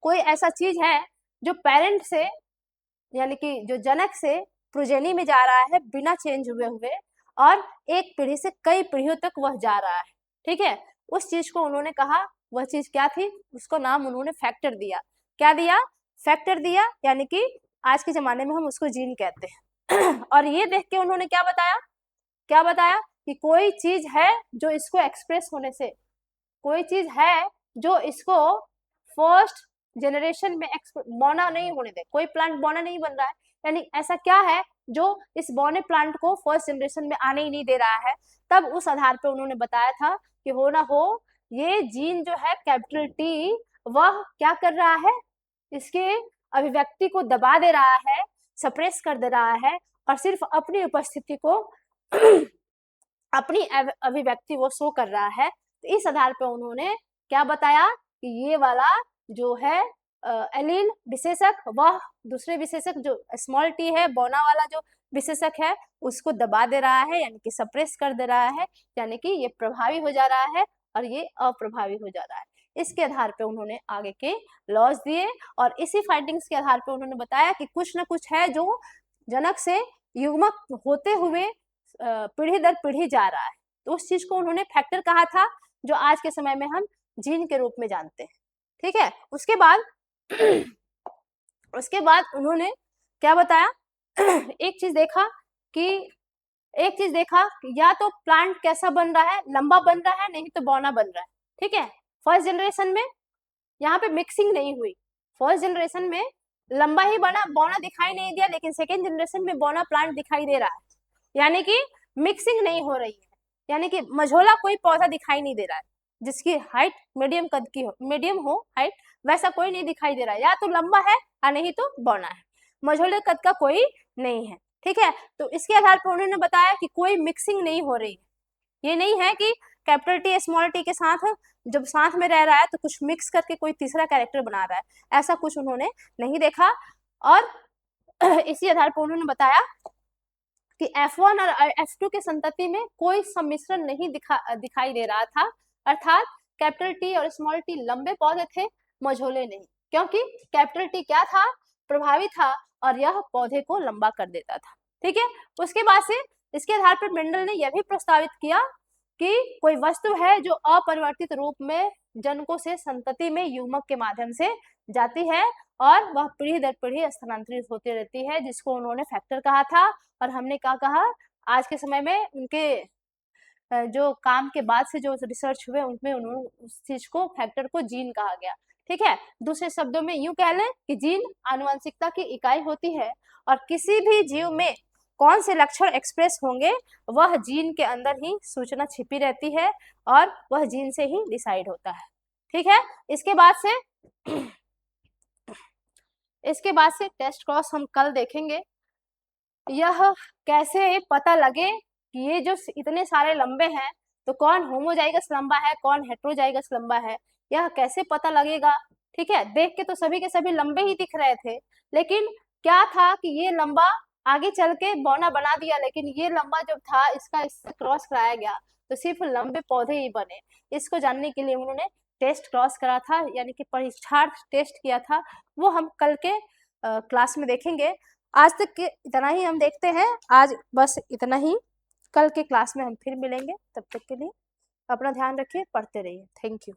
कोई ऐसा चीज है जो पेरेंट से यानी कि जो जनक से प्रोजेनी में जा रहा है बिना चेंज हुए हुए, और एक पीढ़ी से कई पीढ़ियों तक वह जा रहा है, ठीक है। उस चीज को उन्होंने कहा, वह चीज क्या थी, उसको नाम उन्होंने फैक्टर दिया। क्या दिया? फैक्टर दिया, यानी कि आज के जमाने में हम उसको जीन कहते हैं। और ये देख के उन्होंने क्या बताया, क्या बताया कि कोई चीज है जो इसको एक्सप्रेस होने से, कोई चीज है जो इसको फर्स्ट जनरेशन में बौना नहीं होने दे, कोई प्लांट बौना नहीं बन रहा है, यानी ऐसा क्या है जो इस बौने प्लांट को फर्स्ट जनरेशन में आने ही नहीं दे रहा है। तब उस आधार पे उन्होंने बताया था कि हो ना हो ये जीन जो है कैपिटल टी, वह क्या कर रहा है, इसके अभिव्यक्ति को दबा दे रहा है, सप्रेस कर दे रहा है, और सिर्फ अपनी उपस्थिति को अपनी अभिव्यक्ति वो शो कर रहा है। तो इस आधार पर उन्होंने क्या बताया कि ये वाला जो है एलील विशेषक, वह दूसरे विशेषक जो स्मॉल टी है, बौना वाला जो विशेषक है, उसको दबा दे रहा है, यानी कि सप्रेस कर दे रहा है, यानी कि ये प्रभावी हो जा रहा है और ये अप्रभावी हो जा रहा है। इसके आधार पे उन्होंने आगे के लॉज दिए, और इसी फाइंडिंग्स के आधार पे उन्होंने बताया कि कुछ ना कुछ है जो जनक से युग्मक होते हुए पीढ़ी दर पीढ़ी जा रहा है। तो उस चीज को उन्होंने फैक्टर कहा था, जो आज के समय में हम जीन के रूप में जानते हैं, ठीक है। उसके बाद उसके बाद उन्होंने क्या बताया, एक चीज देखा कि या तो प्लांट कैसा बन रहा है, लंबा बन रहा है, नहीं तो बौना बन रहा है, ठीक है। फर्स्ट जनरेशन में यहाँ पे मिक्सिंग नहीं हुई, फर्स्ट जनरेशन में लंबा ही बना, बौना दिखाई नहीं दिया, लेकिन सेकेंड जनरेशन में बौना प्लांट दिखाई दे रहा है, यानी कि मिक्सिंग नहीं हो रही है, यानी कि मझोला कोई पौधा दिखाई नहीं दे रहा है जिसकी हाइट मीडियम कद की हो, मीडियम हो हाइट, वैसा कोई नहीं दिखाई दे रहा है, या तो लंबा है और नहीं तो बौना है, मझोले कद का कोई नहीं है, ठीक है। तो इसके आधार पर उन्होंने बताया कि कोई मिक्सिंग नहीं हो रही, ये नहीं है कि कैपिटल टी स्मॉल टी के साथ जब साथ में रह रहा है तो कुछ मिक्स करके कोई तीसरा कैरेक्टर बना रहा है, ऐसा कुछ उन्होंने नहीं देखा। और इसी आधार पर उन्होंने बताया कि F1 और F2 के संतति में कोई सम्मिश्रण नहीं दिखाई दे रहा था, अर्थात कैपिटल टी और स्मॉल टी लंबे पौधे थे, मझोले नहीं, क्योंकि कैपिटल टी क्या था, प्रभावी था, और यह पौधे को लंबा कर देता था, ठीक है। उसके बाद से इसके आधार पर मेंडल ने यह भी प्रस्तावित किया कि कोई वस्तु है जो अपरिवर्तित रूप में जनकों से संतति में युग्मक के माध्यम से जाती है, और वह पीढ़ी दर पीढ़ी स्थानांतरित होती रहती है, जिसको उन्होंने फैक्टर कहा था। और हमने क्या कहा, आज के समय में उनके जो काम के बाद से जो रिसर्च हुए उनमें उन्होंने उस चीज को, फैक्टर को जीन कहा गया, ठीक है। दूसरे शब्दों में यूं कह लें कि जीन आनुवंशिकता की इकाई होती है, और किसी भी जीव में कौन से लक्षण एक्सप्रेस होंगे वह जीन के अंदर ही सूचना छिपी रहती है, और वह जीन से ही डिसाइड होता है, ठीक है। इसके बाद से टेस्ट क्रॉस हम कल देखेंगे। यह कैसे पता लगे कि ये जो इतने सारे लंबे हैं तो कौन होमोजाइगस लंबा है, कौन हेट्रोजाइगस लंबा है, यह कैसे पता लगेगा, ठीक है। देख के तो सभी के सभी लंबे ही दिख रहे थे, लेकिन क्या था कि ये लंबा आगे चल के बौना बना दिया, लेकिन ये लंबा जब था इसका इससे क्रॉस कराया गया तो सिर्फ लंबे पौधे ही बने। इसको जानने के लिए उन्होंने टेस्ट क्रॉस करा था, यानी कि परीक्षार्थ टेस्ट किया था, वो हम कल के क्लास में देखेंगे। आज तक के इतना ही हम देखते हैं, आज बस इतना ही, कल के क्लास में हम फिर मिलेंगे, तब तक के लिए अपना ध्यान रखिए, पढ़ते रहिए, थैंक यू।